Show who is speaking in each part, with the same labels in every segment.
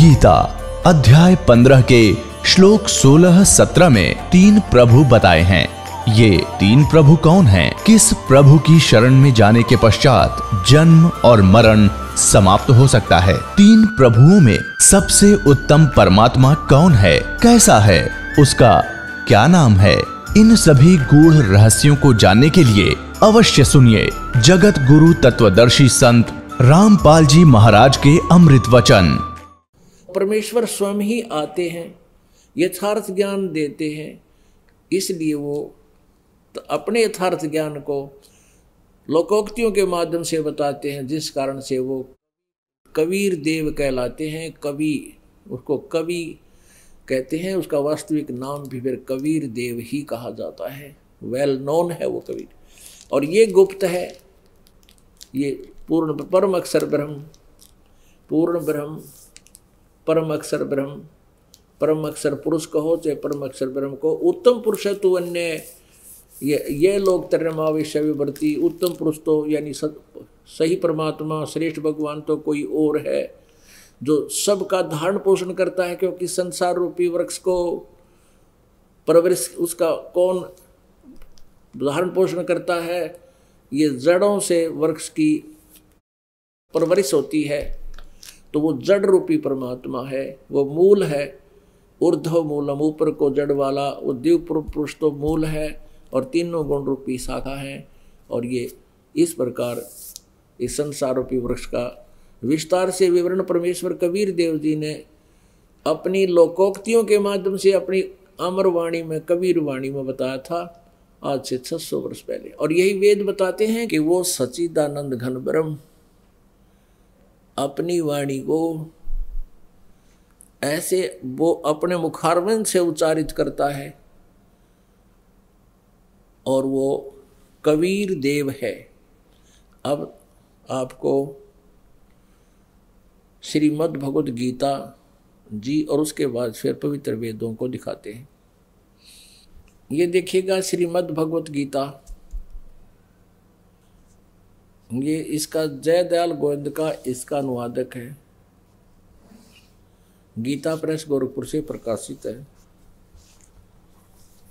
Speaker 1: गीता अध्याय 15 के श्लोक 16-17 में 3 प्रभु बताए हैं। ये 3 प्रभु कौन हैं? किस प्रभु की शरण में जाने के पश्चात जन्म और मरण समाप्त हो सकता है? 3 प्रभुओं में सबसे उत्तम परमात्मा कौन है? कैसा है? उसका क्या नाम है? इन सभी गूढ़ रहस्यों को जानने के लिए अवश्य सुनिए जगत गुरु तत्वदर्शी संत रामपाल जी महाराज के अमृत वचन।
Speaker 2: परमेश्वर स्वयं ही आते हैं, यथार्थ ज्ञान देते हैं, इसलिए वो अपने यथार्थ ज्ञान को लोकोक्तियों के माध्यम से बताते हैं, जिस कारण से वो कबीर देव कहलाते हैं। कवि, उसको कवि कहते हैं, उसका वास्तविक नाम भी फिर कबीर देव ही कहा जाता है। वेल नोन है वो कबीर। और ये गुप्त है, ये पूर्ण परम अक्षर ब्रह्म, पूर्ण ब्रह्म, परम अक्षर ब्रह्म, परम अक्षर पुरुष कहो चाहे परम अक्षर ब्रह्म को, उत्तम पुरुष है तो अन्य ये लोग तरमावेश्य विवर्ती। उत्तम पुरुष तो यानी सही परमात्मा श्रेष्ठ भगवान तो कोई और है जो सबका धारण पोषण करता है, क्योंकि संसार रूपी वृक्ष को परवरिश उसका कौन धारण पोषण करता है? ये जड़ों से वृक्ष की परवरिश होती है, तो वो जड़ रूपी परमात्मा है, वो मूल है। ऊर्ध्व मूलम, ऊपर को जड़ वाला, वो दिव्य पुरुष तो मूल है और तीनों गुण रूपी शाखा है। और ये इस प्रकार इस संसार रूपी वृक्ष का विस्तार से विवरण परमेश्वर कबीर देव जी ने अपनी लोकोक्तियों के माध्यम से अपनी अमर वाणी में, कबीर वाणी में बताया था आज से 600 वर्ष पहले। और यही वेद बताते हैं कि वो सच्चिदानंद घन ब्रह्म अपनी वाणी को ऐसे वो अपने मुखारविंद से उच्चारित करता है, और वो कबीर देव है। अब आपको श्रीमद् भगवत गीता जी और उसके बाद फिर पवित्र वेदों को दिखाते हैं। ये देखिएगा श्रीमद् भगवत गीता, ये इसका जयदयाल गोविंद का इसका अनुवादक है, गीता प्रेस गोरखपुर से प्रकाशित है।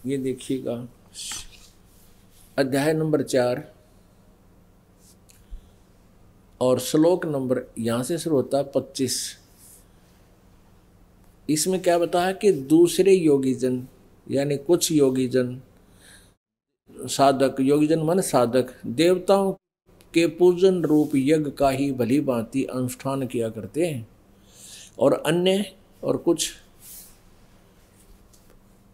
Speaker 2: ये देखिएगा अध्याय नंबर 4 और श्लोक नंबर यहाँ से शुरू होता है 25। इसमें क्या बताया कि दूसरे योगीजन यानी कुछ योगीजन साधक, योगीजन मन साधक, देवताओं के पूजन रूप यज्ञ का ही भली भांति अनुष्ठान किया करते हैं, और अन्य और कुछ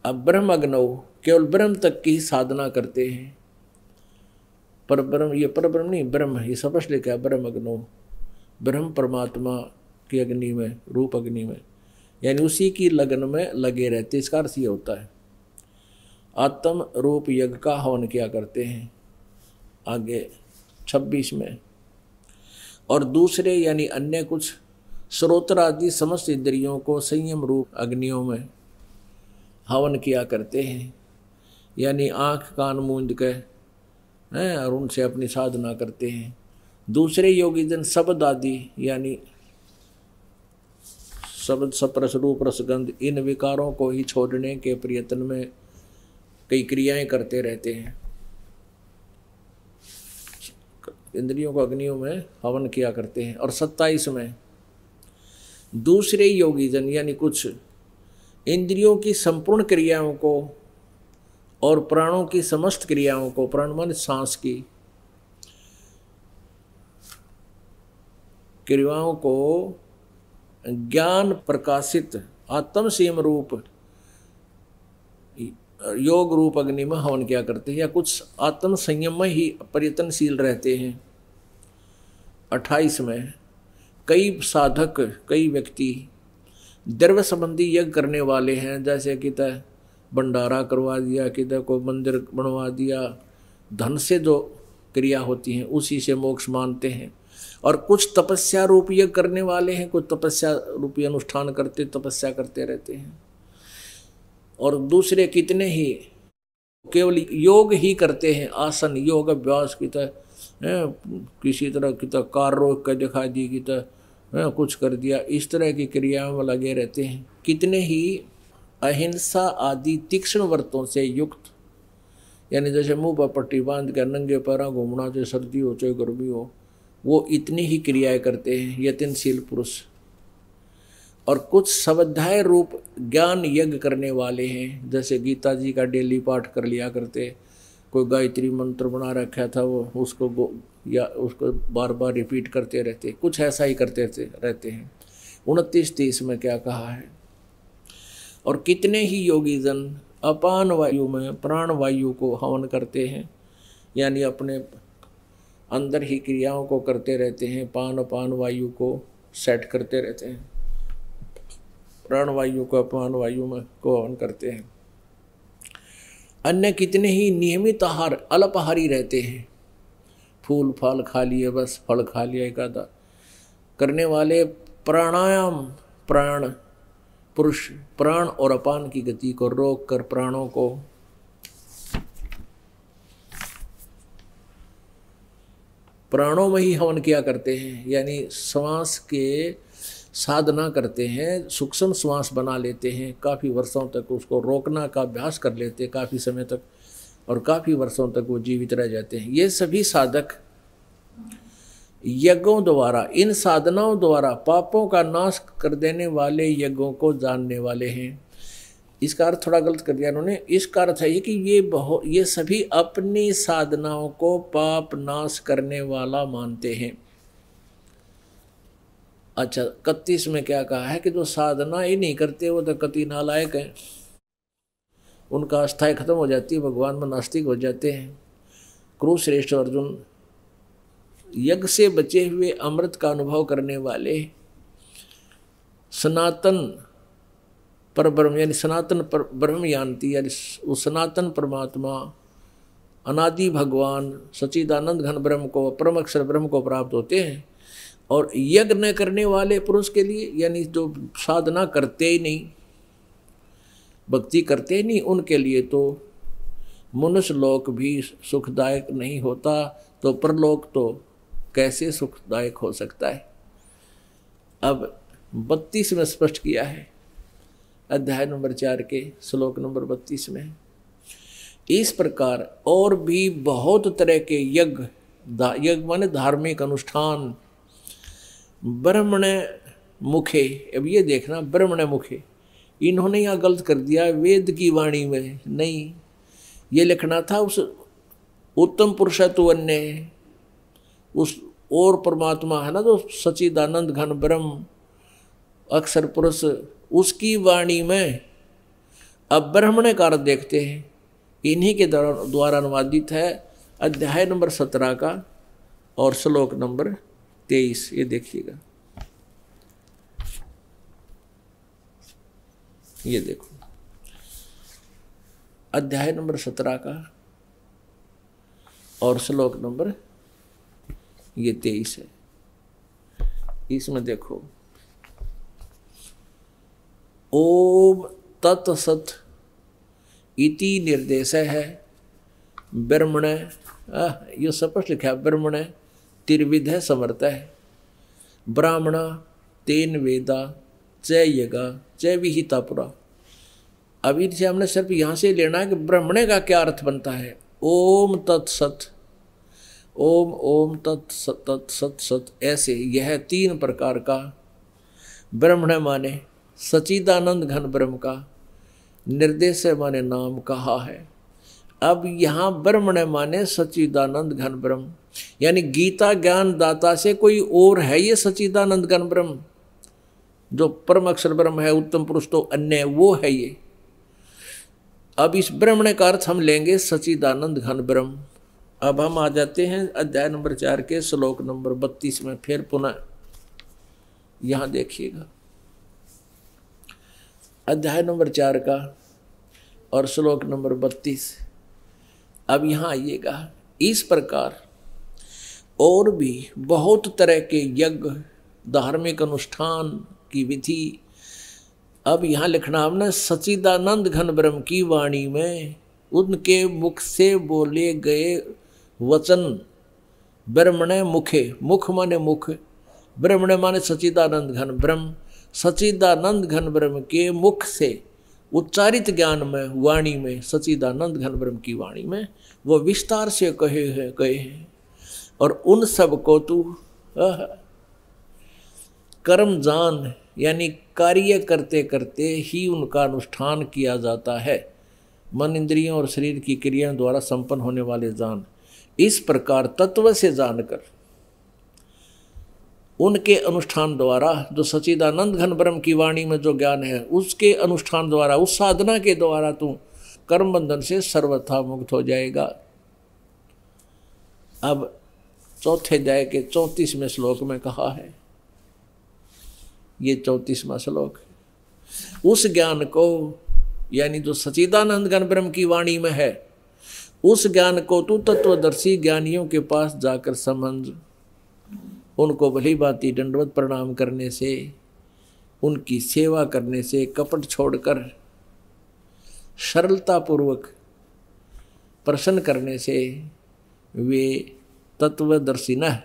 Speaker 2: अब ब्रह्मग्नव केवल ब्रह्म तक की साधना करते हैं। पर ब्रह्म, ये पर ब्रह्म नहीं, ब्रह्म ये स्पष्ट लिखा है, ब्रह्मग्नव, ब्रह्म परमात्मा की अग्नि में, रूप अग्नि में, यानी उसी की लगन में लगे रहते। इसका अर्थ ये होता है आत्म रूप यज्ञ का हवन किया करते हैं। आगे 26 में, और दूसरे यानी अन्य कुछ श्रोत्र आदि समस्त इंद्रियों को संयम रूप अग्नियों में हवन किया करते हैं, यानी आँख कान मूंद के हैं और उनसे अपनी साधना करते हैं। दूसरे योगीजन शब्द आदि यानी शब्द सप्रस रूप रसगंध इन विकारों को ही छोड़ने के प्रयत्न में कई क्रियाएं करते रहते हैं, इंद्रियों को अग्नियों में हवन किया करते हैं। और 27 में दूसरे योगीजन यानी कुछ इंद्रियों की संपूर्ण क्रियाओं को और प्राणों की समस्त क्रियाओं को, प्राण मन सांस की क्रियाओं को ज्ञान प्रकाशित आत्म संयम रूप योग रूप अग्नि में हवन किया करते हैं, या कुछ आत्म संयम में ही प्रयत्नशील रहते हैं। 28 में कई साधक, कई व्यक्ति द्रव्य संबंधी यज्ञ करने वाले हैं, जैसे कि भंडारा करवा दिया, किधर को मंदिर बनवा दिया, धन से जो क्रिया होती हैं उसी से मोक्ष मानते हैं। और कुछ तपस्या रूपी यज्ञ करने वाले हैं, कुछ तपस्या रूपी अनुष्ठान करते तपस्या करते रहते हैं। और दूसरे कितने ही केवल योग ही करते हैं, आसन योग अभ्यास की तरह किसी तरह की तरह कार रोक कर दिखा दी, की तरह कुछ कर दिया, इस तरह की क्रियाओं में लगे रहते हैं। कितने ही अहिंसा आदि तीक्ष्ण व्रतों से युक्त, यानी जैसे मुंह पर पट्टी बांध कर नंगे पैरों घूमना, चाहे सर्दी हो चाहे गर्मी हो, वो इतनी ही क्रियाएं करते हैं यत्नशील पुरुष। और कुछ स्वाध्याय रूप ज्ञान यज्ञ करने वाले हैं, जैसे गीता जी का डेली पाठ कर लिया करते, कोई गायत्री मंत्र बना रखा था वो उसको या उसको बार बार रिपीट करते रहते, कुछ ऐसा ही करते रहते हैं। 29-30 में क्या कहा है। और कितने ही योगी जन अपान वायु में प्राण वायु को हवन करते हैं, यानी अपने अंदर ही क्रियाओं को करते रहते हैं, पान अपान वायु को सेट करते रहते हैं, प्राण वायु को अपान वायु में को हवन करते हैं। अन्य कितने ही नियमित आहार अल्पाहारी रहते हैं, फूल फल खा लिए, बस फल खा लिया एक आधा करने वाले। प्राणायाम प्राण पुरुष प्राण और अपान की गति को रोक कर प्राणों को प्राणों में ही हवन किया करते हैं, यानी श्वास के साधना करते हैं, सूक्ष्म श्वास बना लेते हैं, काफ़ी वर्षों तक उसको रोकना का अभ्यास कर लेते हैं, काफ़ी समय तक, और काफ़ी वर्षों तक वो जीवित रह जाते हैं। ये सभी साधक यज्ञों द्वारा, इन साधनाओं द्वारा पापों का नाश कर देने वाले यज्ञों को जानने वाले हैं। इसका अर्थ थोड़ा गलत कर दिया इन्होंने। इसका अर्थ है कि ये सभी अपनी साधनाओं को पाप नाश करने वाला मानते हैं। अच्छा, 31 में क्या कहा है कि जो साधना ही नहीं करते वो तो कति नालायक हैं, उनका आस्थाएं खत्म हो जाती है, भगवान में नास्तिक हो जाते हैं। कुरुश्रेष्ठ अर्जुन, यज्ञ से बचे हुए अमृत का अनुभव करने वाले सनातन पर ब्रह्म, यानी सनातन पर ब्रह्म जानती, यानी उस सनातन परमात्मा अनादि भगवान सच्चिदानंद घन ब्रह्म को, परम अक्षर ब्रह्म को प्राप्त होते हैं। और यज्ञ न करने वाले पुरुष के लिए, यानी जो साधना करते ही नहीं, भक्ति करते ही नहीं, उनके लिए तो मनुष्य लोक भी सुखदायक नहीं होता, तो परलोक तो कैसे सुखदायक हो सकता है। अब 32 में स्पष्ट किया है, अध्याय नंबर 4 के श्लोक नंबर 32 में। इस प्रकार और भी बहुत तरह के यज्ञ, यज्ञ माने धार्मिक अनुष्ठान, ब्रह्मण मुखे, अब ये देखना ब्रह्मण मुखे, इन्होंने यहाँ गलत कर दिया, वेद की वाणी में नहीं, ये लिखना था उस उत्तम पुरुषत्व अन्य, उस और परमात्मा है ना जो सच्चिदानंद घन ब्रह्म अक्षर पुरुष, उसकी वाणी में। अब ब्रह्मण का अर्थ देखते हैं, इन्हीं के द्वारा अनुवादित है अध्याय नंबर 17 का और श्लोक नंबर 23। ये देखिएगा, ये देखो अध्याय नंबर 17 का और श्लोक नंबर ये 23 है। इसमें देखो, ओम तत्सत इति निर्देश है ब्रह्मण, ये स्पष्ट लिखा है, ब्रह्मण त्रिविध है समर्थ है, ब्राह्मण तेन वेदा च यज्ञ च विहिता पुरा। अभी से हमने सिर्फ यहाँ से लेना है कि ब्रह्मण का क्या अर्थ बनता है। ओम तत्सत, ओम ओम तत्सत तत्सत सत, ऐसे यह 3 प्रकार का ब्रह्मण माने सच्चिदानंद घन ब्रह्म का, निर्देश माने नाम कहा है। अब यहाँ ब्रह्मण माने सच्चिदानंद घन ब्रह्म, यानी गीता ज्ञान दाता से कोई और है ये सच्चिदानंद घन ब्रह्म, जो परम अक्षर ब्रह्म है, उत्तम पुरुष तो अन्य वो है ये। अब इस ब्रह्मण का अर्थ हम लेंगे सच्चिदानंद घन ब्रह्म। अब हम आ जाते हैं अध्याय नंबर 4 के श्लोक नंबर 32 में, फिर पुनः यहाँ देखिएगा अध्याय नंबर 4 का और श्लोक नंबर 32। अब यहाँ आइएगा, इस प्रकार और भी बहुत तरह के यज्ञ धार्मिक अनुष्ठान की विधि। अब यहाँ लिखना हमने सच्चिदानंद घन ब्रह्म की वाणी में उनके मुख से बोले गए वचन, ब्रह्मण मुखे, मुख माने मुख, ब्रह्मण माने सच्चिदानंद घन ब्रह्म, सच्चिदानंद घन ब्रह्म के मुख से उच्चारित ज्ञान में, वाणी में, सच्चिदानंद घन ब्रह्म की वाणी में वो विस्तार से कहे हैं। और उन सब को तू कर्म जान, यानी कार्य करते करते ही उनका अनुष्ठान किया जाता है। मन इंद्रियों और शरीर की क्रियाओं द्वारा संपन्न होने वाले जान, इस प्रकार तत्व से जानकर उनके अनुष्ठान द्वारा जो सच्चिदानंद घन ब्रह्म की वाणी में जो ज्ञान है उसके अनुष्ठान द्वारा, उस साधना के द्वारा तू कर्म बंधन से सर्वथा मुक्त हो जाएगा। अब चौथे अध्याय के 34वें श्लोक में कहा है, ये 34वां श्लोक, उस ज्ञान को यानी जो सच्चिदानंद घन ब्रह्म की वाणी में है, उस ज्ञान को तू तत्वदर्शी ज्ञानियों के पास जाकर समझ, उनको भली भांति दंडवत प्रणाम करने से, उनकी सेवा करने से, कपट छोड़कर सरलतापूर्वक प्रसन्न करने से वे तत्वदर्शी न,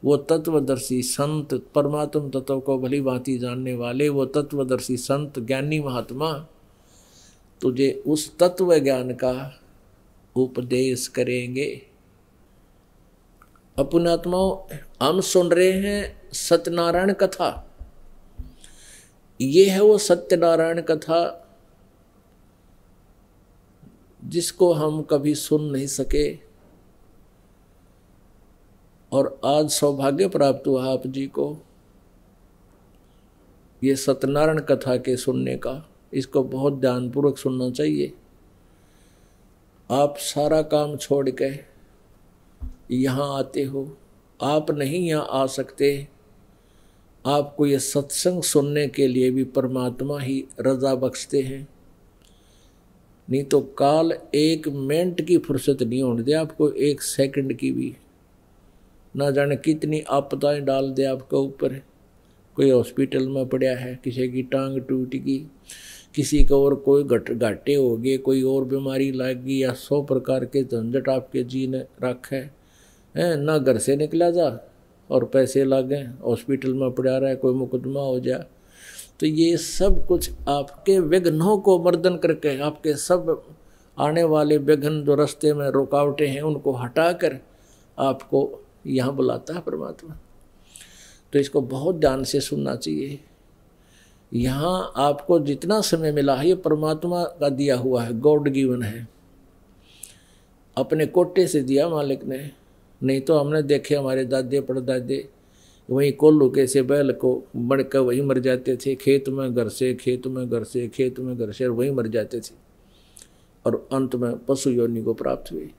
Speaker 2: वो तत्वदर्शी संत, परमात्म तत्व को भली भांति जानने वाले वो तत्वदर्शी संत ज्ञानी महात्मा तुझे उस तत्व ज्ञान का उपदेश करेंगे। अपनात्माओं, हम सुन रहे हैं सत्यनारायण कथा। ये है वो सत्यनारायण कथा जिसको हम कभी सुन नहीं सके, और आज सौभाग्य प्राप्त हुआ आप जी को ये सत्यनारायण कथा के सुनने का। इसको बहुत ध्यानपूर्वक सुनना चाहिए। आप सारा काम छोड़ के यहाँ आते हो, आप नहीं यहाँ आ सकते, आपको ये सत्संग सुनने के लिए भी परमात्मा ही रजा बख्शते हैं। नहीं तो काल एक मिनट की फुर्सत नहीं होने दे आपको, एक सेकंड की भी। ना जाने कितनी आपदाएं डाल दे आपके ऊपर। कोई हॉस्पिटल में पड़ा है, किसी की टांग टूट गई, किसी को और कोई घाटे हो गए, कोई और बीमारी लग गई, या 100 प्रकार के झंझट आपके जी ने रखे हैं। ना घर से निकला जा और पैसे लगे, हॉस्पिटल में पड़ा रहा है, कोई मुकदमा हो जाए। तो ये सब कुछ आपके विघ्नों को मर्दन करके, आपके सब आने वाले विघ्न जो रास्ते में रुकावटें हैं उनको हटाकर आपको यहाँ बुलाता है परमात्मा। तो इसको बहुत ध्यान से सुनना चाहिए। यहाँ आपको जितना समय मिला है ये परमात्मा का दिया हुआ है, गॉड गिवन है, अपने कोटे से दिया मालिक ने। नहीं तो हमने देखे हमारे दादे परदादे वहीं कोल्लू के से बैल को बढ़कर वहीं मर जाते थे, खेत में घर से, खेत में घर से, खेत में घर से, और वहीं मर जाते थे और अंत में पशु योनि को प्राप्त हुए।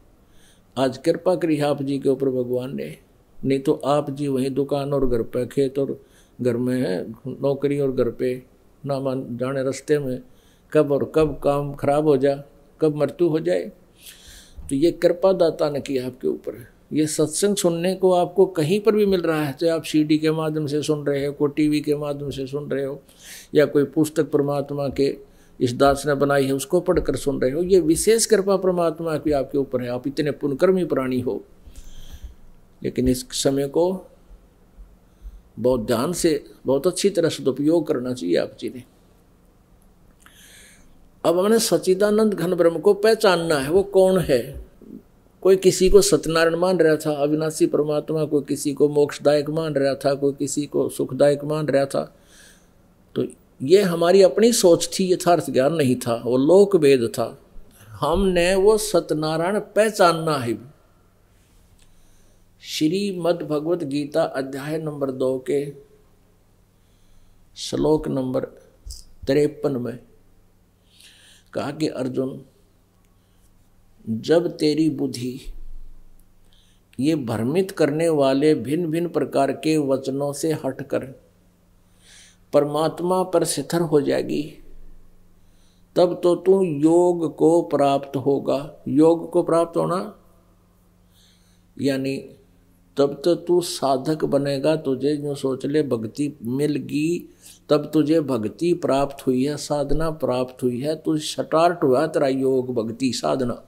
Speaker 2: आज कृपा करी आप जी के ऊपर भगवान ने, नहीं तो आप जी वहीं दुकान और घर पे, खेत और घर में है, नौकरी और घर पे, ना मान जाने रास्ते में कब और कब काम खराब हो जाए, कब मृत्यु हो जाए। तो ये कृपा दाता ने किया आपके ऊपर। ये सत्संग सुनने को आपको कहीं पर भी मिल रहा है, चाहे आप सीडी के माध्यम से सुन रहे हो, कोई टीवी के माध्यम से सुन रहे हो, या कोई पुस्तक परमात्मा के इस दास ने बनाई है उसको पढ़कर सुन रहे हो। ये विशेष कृपा परमात्मा की आपके ऊपर है। आप इतने पुण्यकर्मी प्राणी हो, लेकिन इस समय को बहुत ध्यान से, बहुत अच्छी तरह सदुपयोग करना चाहिए आप जी ने। अब हमने सच्चिदानंद घन ब्रह्म को पहचानना है, वो कौन है। कोई किसी को सत्यनारायण मान रहा था, अविनाशी परमात्मा, कोई किसी को मोक्षदायक मान रहा था, कोई किसी को सुखदायक मान रहा था। तो ये हमारी अपनी सोच थी, यथार्थ ज्ञान नहीं था, वो लोक वेद था। हमने वो सत्यनारायण पहचानना है। श्रीमद् भगवत गीता अध्याय नंबर 2 के श्लोक नंबर 53 में कहा कि अर्जुन, जब तेरी बुद्धि ये भ्रमित करने वाले भिन्न भिन्न प्रकार के वचनों से हटकर परमात्मा पर स्थिर हो जाएगी, तब तो तू योग को प्राप्त होगा। योग को प्राप्त होना यानी तब तो तू साधक बनेगा। तुझे जो सोच ले भक्ति मिलगी, तब तुझे भक्ति प्राप्त हुई है, साधना प्राप्त हुई है, तू स्टार्ट हुआ तेरा योग भक्ति साधना।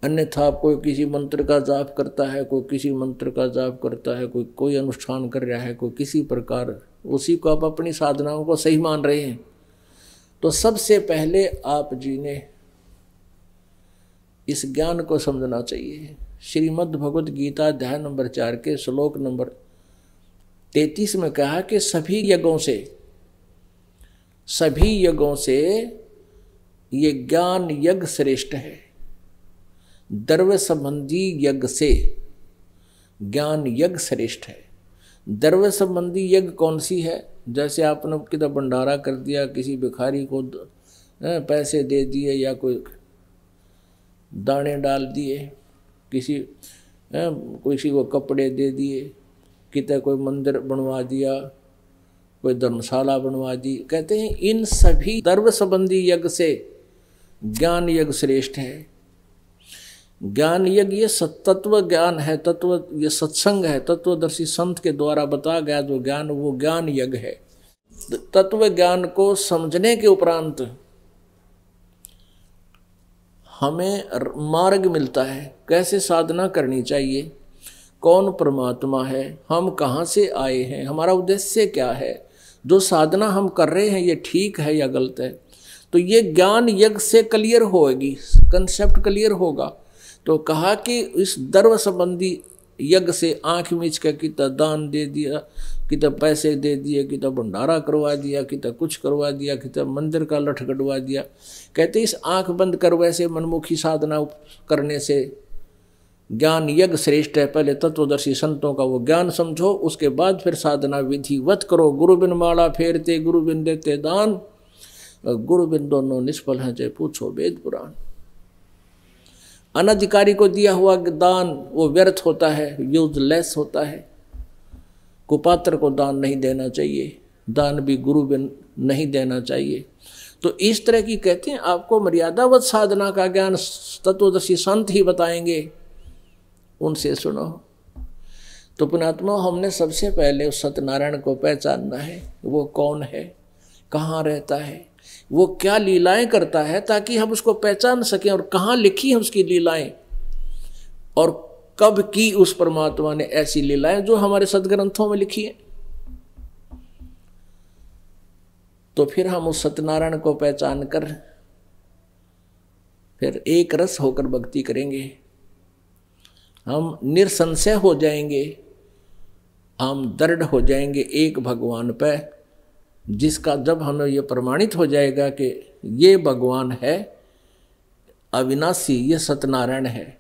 Speaker 2: अन्यथा कोई किसी मंत्र का जाप करता है, कोई किसी मंत्र का जाप करता है, कोई अनुष्ठान कर रहा है, कोई किसी प्रकार, उसी को आप अपनी साधनाओं को सही मान रहे हैं। तो सबसे पहले आप जी ने इस ज्ञान को समझना चाहिए। श्रीमद् भगवद गीता अध्याय नंबर 4 के श्लोक नंबर 33 में कहा कि सभी यज्ञों से ये ज्ञान यज्ञ श्रेष्ठ है। द्रव्य संबंधी यज्ञ से ज्ञान यज्ञ श्रेष्ठ है। द्रव्य संबंधी यज्ञ कौन सी है? जैसे आपने किधर भंडारा कर दिया, किसी भिखारी को पैसे दे दिए, या कोई दाने डाल दिए, किसी को कपड़े दे दिए, किधर कोई मंदिर बनवा दिया, कोई धर्मशाला बनवा दी। कहते हैं इन सभी द्रव्य संबंधी यज्ञ से ज्ञान यज्ञ श्रेष्ठ है। ज्ञान यज्ञ ये तत्व ज्ञान है, ये सत्संग है, तत्वदर्शी संत के द्वारा बताया गया जो ज्ञान, वो ज्ञान यज्ञ है। तत्व ज्ञान को समझने के उपरांत हमें मार्ग मिलता है, कैसे साधना करनी चाहिए, कौन परमात्मा है, हम कहाँ से आए हैं, हमारा उद्देश्य क्या है, जो साधना हम कर रहे हैं ये ठीक है या गलत है। तो ये ज्ञान यज्ञ से क्लियर होगी, कंसेप्ट क्लियर होगा। तो कहा कि इस द्रव्य संबंधी यज्ञ से आंख मीच कर कितना दान दे दिया, कितना पैसे दे दिए, कितना भंडारा करवा दिया, कितना कुछ करवा दिया, कितना मंदिर का लठ गड़वा दिया। कहते इस आंख बंद कर वैसे मनमुखी साधना करने से ज्ञान यज्ञ श्रेष्ठ है। पहले तत्वदर्शी संतों का वो ज्ञान समझो, उसके बाद फिर साधना विधिवत करो। गुरु बिन माला फेरते, गुरु बिन देते दान, गुरु बिन दोनों निष्फल हैं, चाहे पूछो वेद पुराण। अनधिकारी को दिया हुआ दान वो व्यर्थ होता है, यूजलेस होता है। कुपात्र को दान नहीं देना चाहिए, दान भी गुरु बिन नहीं देना चाहिए। तो इस तरह की कहते हैं आपको मर्यादावत साधना का ज्ञान तत्वदर्शी संत ही बताएंगे, उनसे सुनो। तो पुण्यात्मा, हमने सबसे पहले उस सत्यनारायण को पहचानना है। वो कौन है, कहाँ रहता है, वो क्या लीलाएं करता है, ताकि हम उसको पहचान सकें, और कहाँ लिखी है उसकी लीलाएं, और कब की उस परमात्मा ने ऐसी लीलाएं जो हमारे सदग्रंथों में लिखी है। तो फिर हम उस सत्यनारायण को पहचान कर फिर एक रस होकर भक्ति करेंगे। हम निसंशय हो जाएंगे, हम दृढ़ हो जाएंगे एक भगवान पे, जिसका जब हमें ये प्रमाणित हो जाएगा कि ये भगवान है अविनाशी, ये सत्यनारायण है।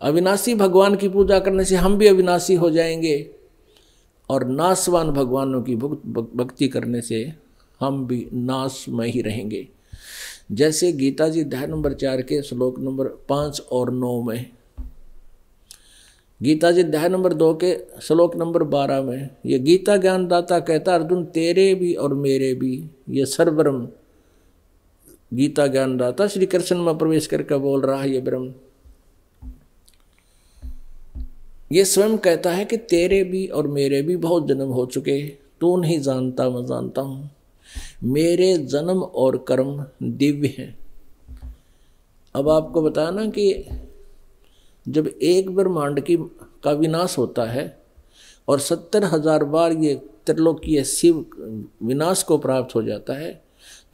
Speaker 2: अविनाशी भगवान की पूजा करने से हम भी अविनाशी हो जाएंगे, और नाशवान भगवानों की भक्ति करने से हम भी नाश में ही रहेंगे। जैसे गीता जी अध्याय नंबर 4 के श्लोक नंबर 5 और 9 में, गीता जी अध्याय नंबर 2 के श्लोक नंबर 12 में ये गीता ज्ञानदाता कहता, अर्जुन तेरे भी और मेरे भी ये सर्वब्रह्म। गीता ज्ञानदाता श्री कृष्ण में प्रवेश करके बोल रहा है ये ब्रह्म। ये स्वयं कहता है कि तेरे भी और मेरे भी बहुत जन्म हो चुके, तू नहीं जानता मैं जानता हूँ। मेरे जन्म और कर्म दिव्य हैं। अब आपको बताया ना कि जब एक ब्रह्मांड का विनाश होता है और 70,000 बार ये त्रिलोकीय शिव विनाश को प्राप्त हो जाता है,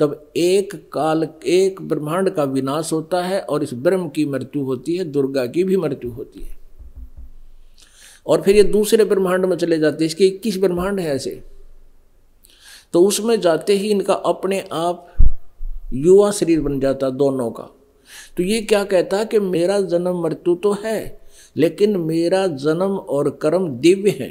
Speaker 2: तब एक ब्रह्मांड का विनाश होता है और इस ब्रह्म की मृत्यु होती है, दुर्गा की भी मृत्यु होती है, और फिर ये दूसरे ब्रह्मांड में चले जाते हैं। इसके 21 ब्रह्मांड है ऐसे। तो उसमें जाते ही इनका अपने आप युवा शरीर बन जाता दोनों का। तो ये क्या कहता है कि मेरा जन्म मृत्यु तो है, लेकिन मेरा जन्म और कर्म दिव्य है।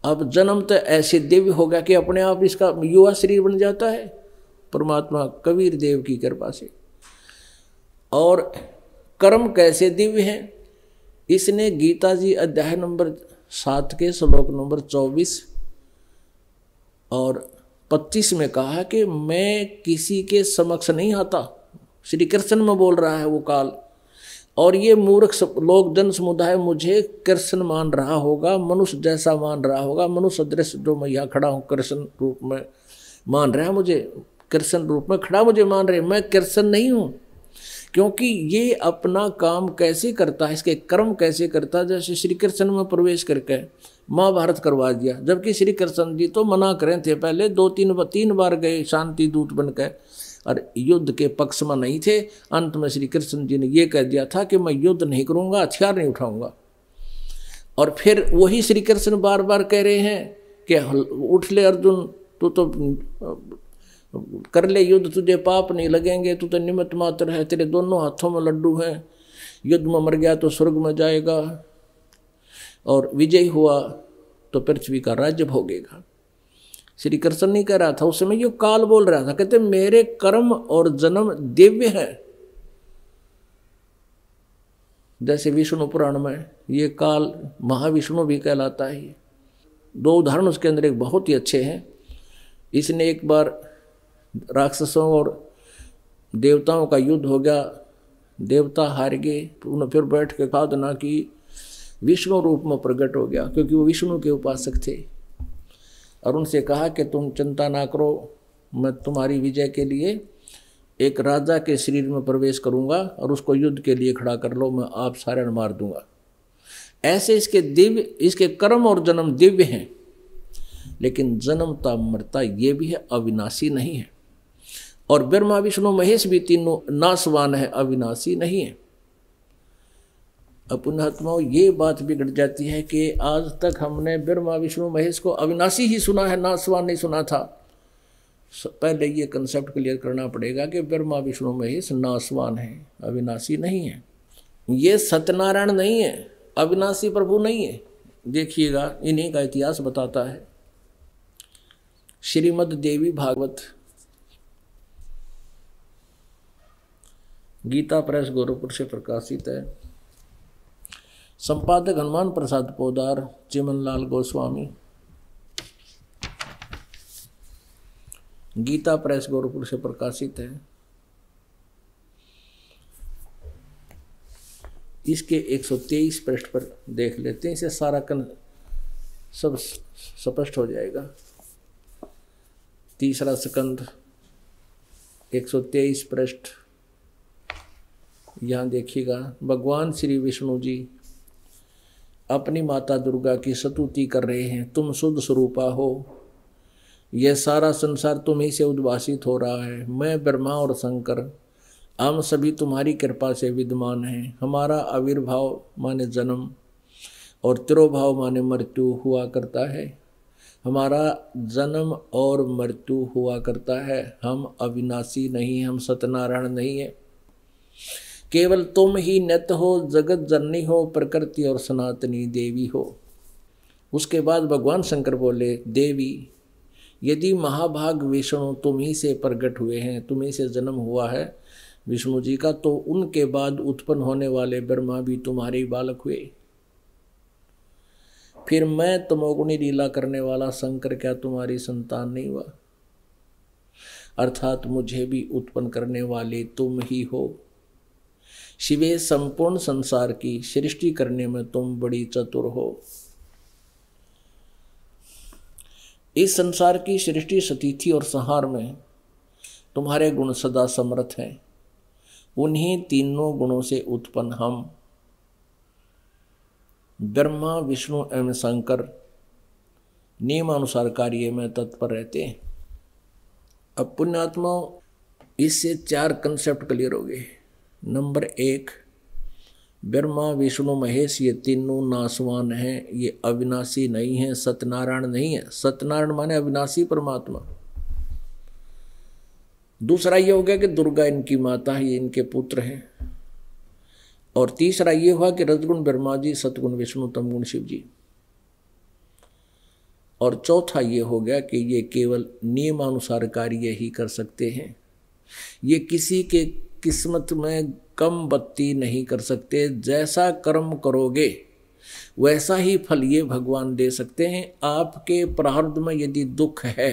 Speaker 2: अब जन्म तो ऐसे दिव्य होगा कि अपने आप इसका युवा शरीर बन जाता है परमात्मा कबीर देव की कृपा से। और कर्म कैसे दिव्य हैं, इसने गीता जी अध्याय नंबर 7 के श्लोक नंबर 24 और 25 में कहा कि मैं किसी के समक्ष नहीं आता। श्री कृष्ण में बोल रहा है वो काल, और ये मूर्ख लोग जन समुदाय मुझे कृष्ण मान रहा होगा, मनुष्य जैसा मान रहा होगा, मनुष्य दृश्य जो मैं यहाँ खड़ा हूँ कृष्ण रूप में मान रहा है, मुझे कृष्ण रूप में खड़ा मुझे मान रहे, मैं कृष्ण नहीं हूँ। क्योंकि ये अपना काम कैसे करता है, इसके कर्म कैसे करता है। जैसे श्री कृष्ण में प्रवेश करके महाभारत करवा दिया, जबकि श्री कृष्ण जी तो मना करें थे, पहले तीन बार गए शांति दूत बनकर और युद्ध के पक्ष में नहीं थे। अंत में श्री कृष्ण जी ने यह कह दिया था कि मैं युद्ध नहीं करूंगा, हथियार नहीं उठाऊंगा। और फिर वही श्री कृष्ण बार बार कह रहे हैं कि उठ ले अर्जुन, तू तो कर ले युद्ध, तुझे पाप नहीं लगेंगे, तू तो निमित्त मात्र है, तेरे दोनों हाथों में लड्डू हैं, युद्ध में मर गया तो स्वर्ग में जाएगा और विजयी हुआ तो पृथ्वी का राज्य भोगेगा। श्री कृष्ण नहीं कह रहा था, उस समय ये काल बोल रहा था, कहते मेरे कर्म और जन्म दिव्य है। जैसे विष्णु पुराण में ये काल महाविष्णु भी कहलाता है। दो उदाहरण उसके अंदर एक बहुत ही अच्छे हैं। इसने एक बार राक्षसों और देवताओं का युद्ध हो गया, देवता हार गए, उन्होंने फिर बैठ के साधना की, विष्णु रूप में प्रकट हो गया, क्योंकि वो विष्णु के उपासक थे। और उनसे कहा कि तुम चिंता ना करो, मैं तुम्हारी विजय के लिए एक राजा के शरीर में प्रवेश करूंगा और उसको युद्ध के लिए खड़ा कर लो, मैं आप सारे मार दूंगा। ऐसे इसके कर्म और जन्म दिव्य हैं, लेकिन जन्मता मरता ये भी है, अविनाशी नहीं है। और ब्रह्मा विष्णु महेश भी तीनों नाशवान है, अविनाशी नहीं है। अपने आत्माओं ये बात बिगड़ जाती है कि आज तक हमने ब्रह्मा विष्णु महेश को अविनाशी ही सुना है, नाशवान नहीं सुना था। पहले ये कंसेप्ट क्लियर करना पड़ेगा कि ब्रह्मा विष्णु महेश नाशवान है, अविनाशी नहीं है। ये सत्यनारायण नहीं है, अविनाशी प्रभु नहीं है। देखिएगा, इन्हीं का इतिहास बताता है। श्रीमद् देवी भागवत, गीता प्रेस गोरखपुर से प्रकाशित है। संपादक हनुमान प्रसाद पोदार, चिमनलाल गोस्वामी, गीता प्रेस गोरखपुर से प्रकाशित है। इसके 123 पृष्ठ पर देख लेते हैं, इसे सारा सब स्पष्ट हो जाएगा। तीसरा स्कंद 123 पृष्ठ, यहाँ देखिएगा। भगवान श्री विष्णु जी अपनी माता दुर्गा की स्तुति कर रहे हैं, तुम शुद्ध स्वरूपा हो, यह सारा संसार तुम्ही से उद्भासित हो रहा है। मैं ब्रह्मा और शंकर हम सभी तुम्हारी कृपा से विद्यमान हैं। हमारा आविर्भाव माने जन्म और तिरोभाव माने मृत्यु हुआ करता है। हमारा जन्म और मृत्यु हुआ करता है। हम अविनाशी नहीं, हम सत्यनारायण नहीं है। केवल तुम ही नित्य हो, जगत जननी हो, प्रकृति और सनातनी देवी हो। उसके बाद भगवान शंकर बोले, देवी यदि महाभाग विष्णु तुम ही से प्रकट हुए हैं, तुम्ही से जन्म हुआ है विष्णु जी का, तो उनके बाद उत्पन्न होने वाले ब्रह्मा भी तुम्हारे बालक हुए। फिर मैं तमोगुणी लीला करने वाला शंकर क्या तुम्हारी संतान नहीं हुआ? अर्थात मुझे भी उत्पन्न करने वाले तुम ही हो। शिवे संपूर्ण संसार की सृष्टि करने में तुम बड़ी चतुर हो। इस संसार की सृष्टि स्थिति और संहार में तुम्हारे गुण सदा समर्थ हैं। उन्हीं तीनों गुणों से उत्पन्न हम ब्रह्मा विष्णु एवं शंकर नियमानुसार कार्य में तत्पर रहते हैं। अब पुण्यात्माओं, इससे 4 कंसेप्ट क्लियर हो गए। नंबर 1, ब्रह्मा विष्णु महेश ये तीनों नाशवान हैं, ये अविनाशी नहीं है, सत्यनारायण नहीं है। सत्यनारायण माने अविनाशी परमात्मा। दूसरा ये हो गया कि दुर्गा इनकी माता है, ये इनके पुत्र हैं। और तीसरा ये हुआ कि रजगुण ब्रह्मा जी, सतगुण विष्णु, तमगुण शिव जी। और चौथा ये हो गया कि ये केवल नियमानुसार कार्य ही कर सकते हैं। ये किसी के किस्मत में कम बत्ती नहीं कर सकते। जैसा कर्म करोगे वैसा ही फल ये भगवान दे सकते हैं। आपके प्रारब्ध में यदि दुख है,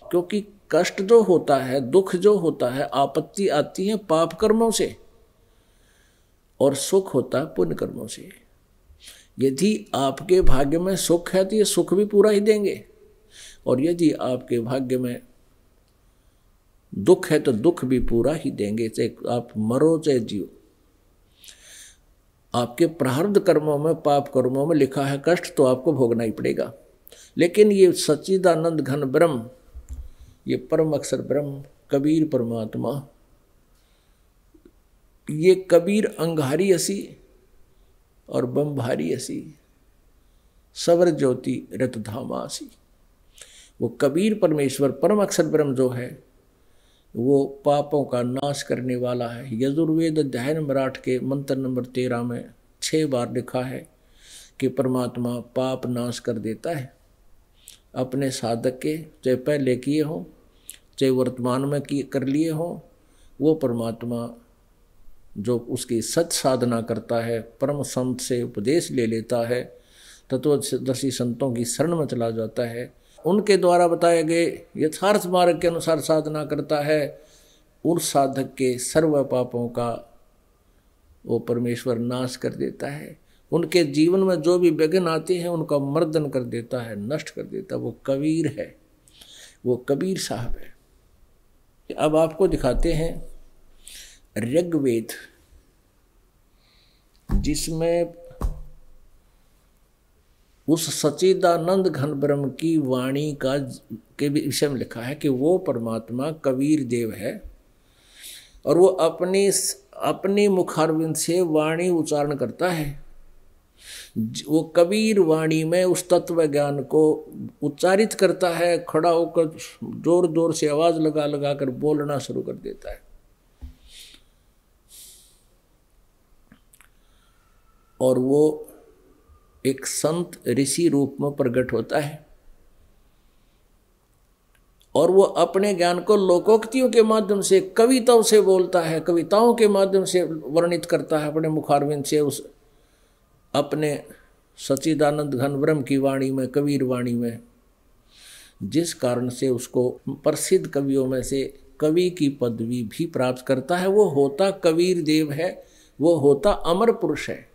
Speaker 2: क्योंकि कष्ट जो होता है, दुख जो होता है, आपत्ति आती है पाप कर्मों से, और सुख होता है पुण्य कर्मों से। यदि आपके भाग्य में सुख है तो ये सुख भी पूरा ही देंगे, और यदि आपके भाग्य में दुख है तो दुख भी पूरा ही देंगे, चाहे आप मरो चाहे जियो। आपके प्रारब्ध कर्मों में, पाप कर्मों में लिखा है कष्ट, तो आपको भोगना ही पड़ेगा। लेकिन ये सच्चिदानंद घन ब्रह्म, ये परम अक्षर ब्रह्म कबीर परमात्मा, ये कबीर अंगारी असी और बम्भारी असी, सवर ज्योति रतधामासी। वो कबीर परमेश्वर परम अक्षर ब्रह्म जो है वो पापों का नाश करने वाला है। यजुर्वेद अध्याय नंबर 8 के मंत्र नंबर 13 में 6 बार लिखा है कि परमात्मा पाप नाश कर देता है अपने साधक के, चाहे पहले किए हों चाहे वर्तमान में कर लिए हों। वो परमात्मा जो उसकी सत साधना करता है, परम संत से उपदेश ले लेता है, तत्वदर्शी संतों की शरण में चला जाता है, उनके द्वारा बताए गए यथार्थ मार्ग के अनुसार साधना करता है, उस साधक के सर्व पापों का वो परमेश्वर नाश कर देता है। उनके जीवन में जो भी विघ्न आते हैं उनका मर्दन कर देता है, नष्ट कर देता है। वो कबीर है, वो कबीर साहब है। अब आपको दिखाते हैं ऋग्वेद, जिसमें उस सच्चिदानंद घन ब्रह्म की वाणी का के विषय में लिखा है कि वो परमात्मा कबीर देव है और वो अपनी मुखारविंद से वाणी उच्चारण करता है। वो कबीर वाणी में उस तत्व ज्ञान को उच्चारित करता है, खड़ा होकर जोर जोर से आवाज लगा लगा कर बोलना शुरू कर देता है। और वो एक संत ऋषि रूप में प्रकट होता है और वो अपने ज्ञान को लोकोक्तियों के माध्यम से, कविताओं से बोलता है, कविताओं के माध्यम से वर्णित करता है अपने मुखारविंद से, उस अपने सच्चिदानंद घन ब्रह्म की वाणी में, कबीर वाणी में, जिस कारण से उसको प्रसिद्ध कवियों में से कवि की पदवी भी प्राप्त करता है। वो होता कबीर देव है, वो होता अमर पुरुष है।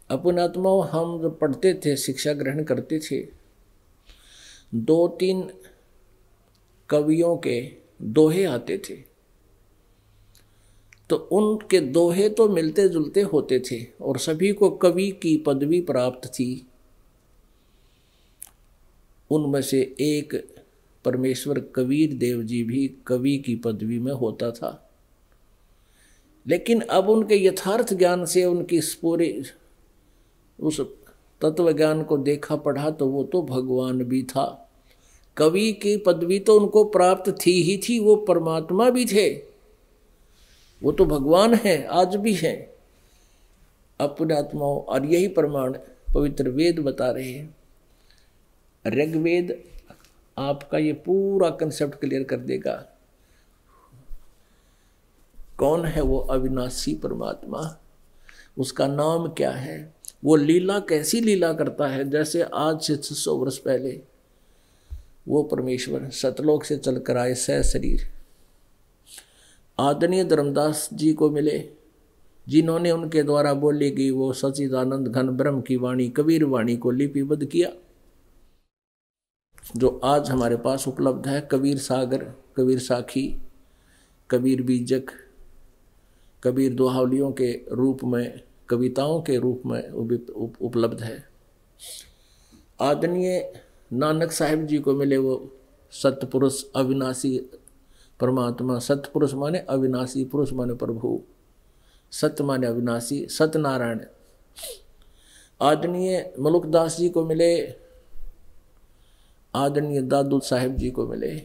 Speaker 2: अपने आत्माओं, हम जब पढ़ते थे, शिक्षा ग्रहण करते थे, 2-3 कवियों के दोहे आते थे, तो उनके दोहे तो मिलते जुलते होते थे और सभी को कवि की पदवी प्राप्त थी। उनमें से एक परमेश्वर कबीर देव जी भी कवि की पदवी में होता था। लेकिन अब उनके यथार्थ ज्ञान से, उनकी पूरे उस तत्व ज्ञान को देखा पढ़ा, तो वो तो भगवान भी था। कवि की पदवी तो उनको प्राप्त थी ही थी, वो परमात्मा भी थे, वो तो भगवान है, आज भी है अपने आत्माओं। और यही प्रमाण पवित्र वेद बता रहे हैं। ऋग्वेद आपका ये पूरा कंसेप्ट क्लियर कर देगा। कौन है वो अविनाशी परमात्मा, उसका नाम क्या है, वो लीला कैसी लीला करता है। जैसे आज से 600 वर्ष पहले वो परमेश्वर सतलोक से चलकर आए शरीर, आदरणीय धर्मदास जी को मिले, जिन्होंने उनके द्वारा बोली गई वो सच्चिदानंद घन ब्रह्म की वाणी, कबीर वाणी को लिपिबद्ध किया, जो आज हमारे पास उपलब्ध है। कबीर सागर, कबीर साखी, कबीर बीजक, कबीर दोहावलियों के रूप में, कविताओं के रूप में उपलब्ध है। आदरणीय नानक साहिब जी को मिले वो सतपुरुष अविनाशी परमात्मा। सतपुरुष माने अविनाशी, पुरुष माने प्रभु, सत्य माने अविनाशी, सत्यनारायण। आदरणीय मलुकदास जी को मिले, आदरणीय दादू साहिब जी को मिले,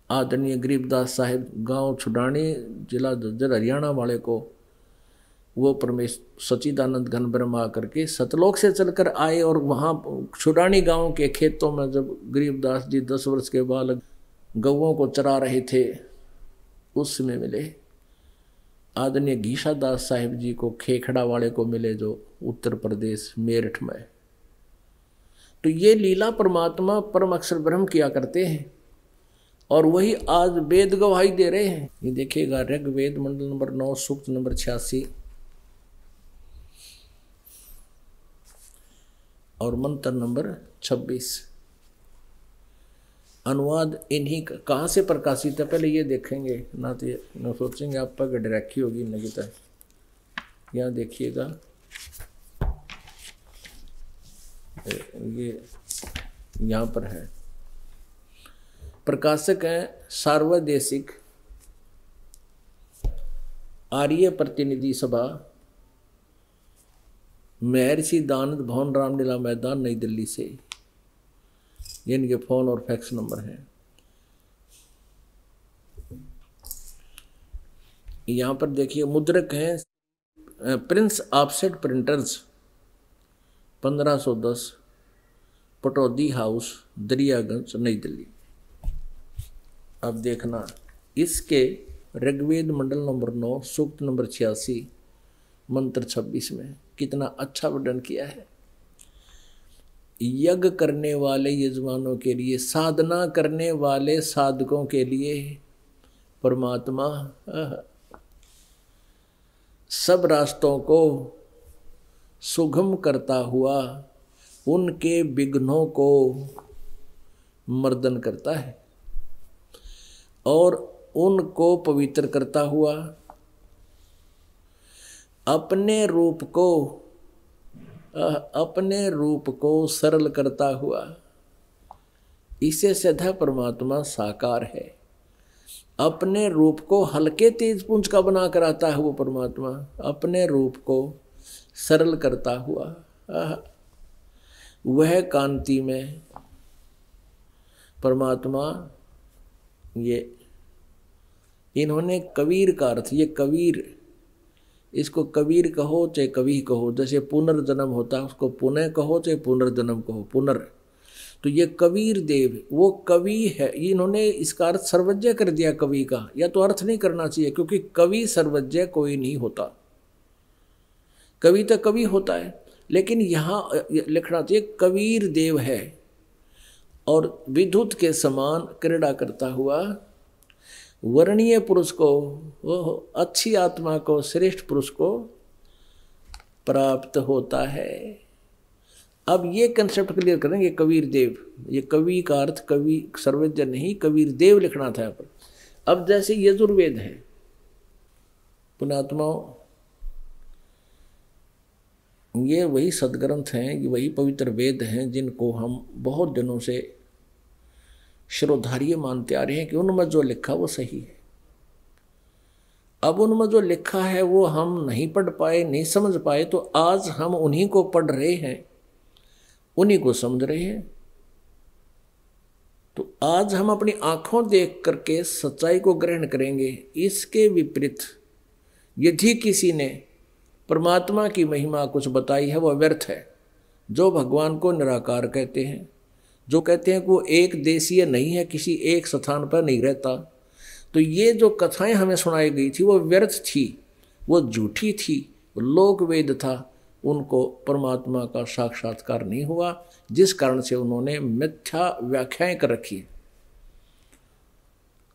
Speaker 2: आदरणीय गरीबदास साहिब गांव छुडानी, जिला झज्जर, हरियाणा वाले को वो परमेश्वर सच्चिदानंद घन ब्रह्म आकर के सतलोक से चलकर आए और वहाँ छुडानी गांव के खेतों में जब गरीबदास जी 10 वर्ष के बालक गौओं को चरा रहे थे, उस समय मिले। आदरणीय घीसादास साहिब जी को खेखड़ा वाले को मिले, जो उत्तर प्रदेश मेरठ में। तो ये लीला परमात्मा परम अक्षर ब्रह्म किया करते हैं और वही आज वेद गवाही दे रहे हैं। ये देखिएगा ऋग्वेद मंडल नंबर 9 सूक्त नंबर 86 और मंत्र नंबर 26। अनुवाद इन्हीं कहाँ से प्रकाशित है पहले ये देखेंगे ना, तो न सोचेंगे आप पर डायरेक्ट होगी नगीता। यहाँ देखिएगा, ये यहाँ पर है, प्रकाशक हैं सार्वदेशिक आर्य प्रतिनिधि सभा, महर्षि दानंद भवन, रामलीला मैदान, नई दिल्ली से। ये इनके फोन और फैक्स नंबर हैं। यहाँ पर देखिए मुद्रक हैं Prince offset printers, 1510 Pataudi house, Daryaganj, नई दिल्ली। अब देखना, इसके ऋग्वेद मंडल नंबर 9 सूक्त नंबर 86 मंत्र 26 में कितना अच्छा वर्णन किया है। यज्ञ करने वाले यजमानों के लिए, साधना करने वाले साधकों के लिए परमात्मा सब रास्तों को सुगम करता हुआ उनके विघ्नों को मर्दन करता है और उनको पवित्र करता हुआ अपने रूप को सरल करता हुआ, इसे सदा परमात्मा साकार है। अपने रूप को हल्के तेज पुंज का बना कर आता है वो परमात्मा, अपने रूप को सरल करता हुआ वह कांति में परमात्मा। ये इन्होंने कबीर का अर्थ, ये कबीर, इसको कबीर कहो चाहे कवि कहो, जैसे पुनर्जन्म होता है उसको पुनः कहो चाहे पुनर्जन्म कहो, पुनर्। तो ये कबीर देव वो कवि है। इन्होंने इसका अर्थ सर्वज्ञ कर दिया कवि का, या तो अर्थ नहीं करना चाहिए, क्योंकि कवि सर्वज्ञ कोई नहीं होता। कवि तो कवि होता है, लेकिन यहाँ लिखना चाहिए कबीर देव है। और विद्युत के समान क्रीड़ा करता हुआ वर्णीय पुरुष को, वो अच्छी आत्मा को, श्रेष्ठ पुरुष को प्राप्त होता है। अब ये कंसेप्ट क्लियर करेंगे, कबीर देव, ये कवि का अर्थ कवि सर्वज्ञ नहीं, कबीर देव लिखना था यहाँ पर। अब जैसे यजुर्वेद है, पुण्यात्माओं, ये वही सदग्रंथ हैं, ये वही पवित्र वेद हैं जिनको हम बहुत दिनों से श्रोधार्य मानते आ रहे हैं कि उनमें जो लिखा वो सही है। अब उनमें जो लिखा है वो हम नहीं पढ़ पाए, नहीं समझ पाए, तो आज हम उन्हीं को पढ़ रहे हैं, उन्हीं को समझ रहे हैं। तो आज हम अपनी आंखों देख करके सच्चाई को ग्रहण करेंगे। इसके विपरीत यदि किसी ने परमात्मा की महिमा कुछ बताई है वो व्यर्थ है। जो भगवान को निराकार कहते हैं, जो कहते हैं कि वो एक देशीय नहीं है, किसी एक स्थान पर नहीं रहता, तो ये जो कथाएं हमें सुनाई गई थी वो व्यर्थ थी, वो झूठी थी, वो लोक वेद था, उनको परमात्मा का साक्षात्कार नहीं हुआ, जिस कारण से उन्होंने मिथ्या व्याख्याएं कर रखी है।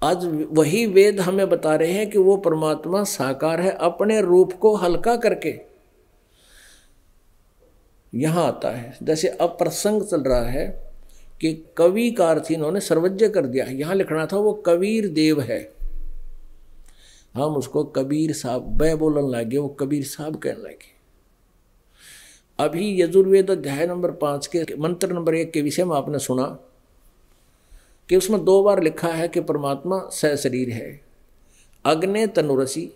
Speaker 2: आज वही वेद हमें बता रहे हैं कि वो परमात्मा साकार है, अपने रूप को हल्का करके यहां आता है। जैसे अब प्रसंग चल रहा है कि कवि का अर्थ इन्होंने सर्वज्ञ कर दिया, यहां लिखना था वो कबीर देव है, हम उसको कबीर साहब बै बोलने लगे, वो कबीर साहब कहने लगे। अभी यजुर्वेद अध्याय नंबर 5 के मंत्र नंबर 1 के विषय में आपने सुना कि उसमें 2 बार लिखा है कि परमात्मा सशरीर है। अग्ने तनुरसी,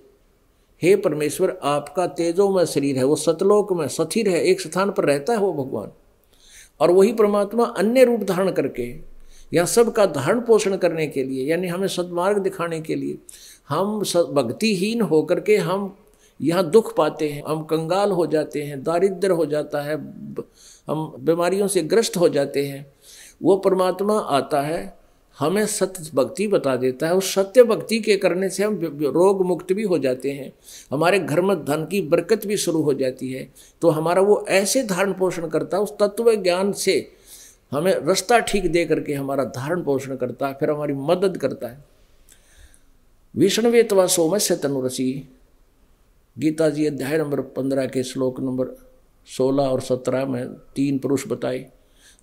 Speaker 2: हे परमेश्वर आपका तेजोमय शरीर है, वो सतलोक में स्थिर है, एक स्थान पर रहता है वो भगवान। और वही परमात्मा अन्य रूप धारण करके या सबका धारण पोषण करने के लिए, यानी हमें सद्मार्ग दिखाने के लिए, हम भक्तिहीन होकर के हम यहाँ दुख पाते हैं, हम कंगाल हो जाते हैं, दारिद्र हो जाता है, हम बीमारियों से ग्रस्त हो जाते हैं, वो परमात्मा आता है, हमें सत्य भक्ति बता देता है। उस सत्य भक्ति के करने से हम रोग मुक्त भी हो जाते हैं, हमारे घर में धन की बरकत भी शुरू हो जाती है। तो हमारा वो ऐसे धारण पोषण करता है, उस तत्व ज्ञान से हमें रास्ता ठीक दे करके हमारा धारण पोषण करता है, फिर हमारी मदद करता है। विष्णवे तवा सोमस्य तनुरसी, गीता जी अध्याय नंबर 15 के श्लोक नंबर 16 और 17 में 3 पुरुष बताए।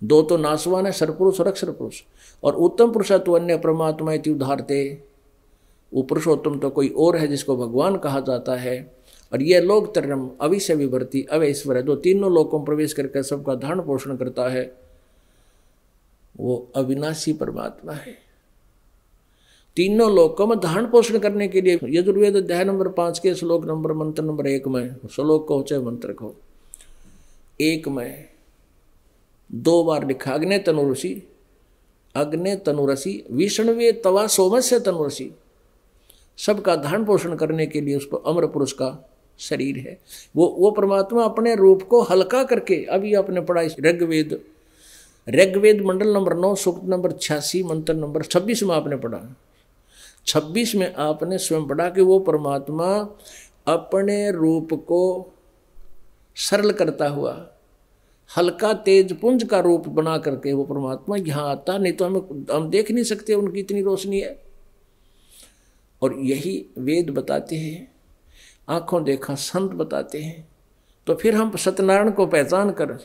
Speaker 2: दो तो नासवान है, सरपुरुष और अक्षर पुरुष। और उत्तम पुरुष तो अन्य परमात्मा इति उद्धारते, वो पुरुषोत्तम तो कोई और है जिसको भगवान कहा जाता है। और ये लोक तरम अविश्य विभर्ति अवैश्वर है, जो तीनों लोकों में प्रवेश करके सबका धारण पोषण करता है, वो अविनाशी परमात्मा है। तीनों लोकों में धारण पोषण करने के लिए यजुर्वेद अध्याय नंबर 5 के श्लोक नंबर मंत्र नंबर 1 में, श्लोक को चाहे मंत्र को 1 में 2 बार लिखा, अग्ने तनुरसी, अग्ने तनुरसी विष्णवे तवा सोमस्य तनुरसी। सबका धारण पोषण करने के लिए उसको अमर पुरुष का शरीर है। वो परमात्मा अपने रूप को हल्का करके, अभी आपने पढ़ा ऋग्वेद मंडल नंबर 9 सूक्त नंबर 86 मंत्र नंबर 26 में आपने पढ़ा, 26 में आपने स्वयं पढ़ा कि वो परमात्मा अपने रूप को सरल करता हुआ हल्का तेज पुंज का रूप बना करके वो परमात्मा यहाँ आता, नहीं तो हम देख नहीं सकते, उनकी इतनी रोशनी है। और यही वेद बताते हैं, आंखों देखा संत बताते हैं। तो फिर हम सत्यनारायण को पहचान कर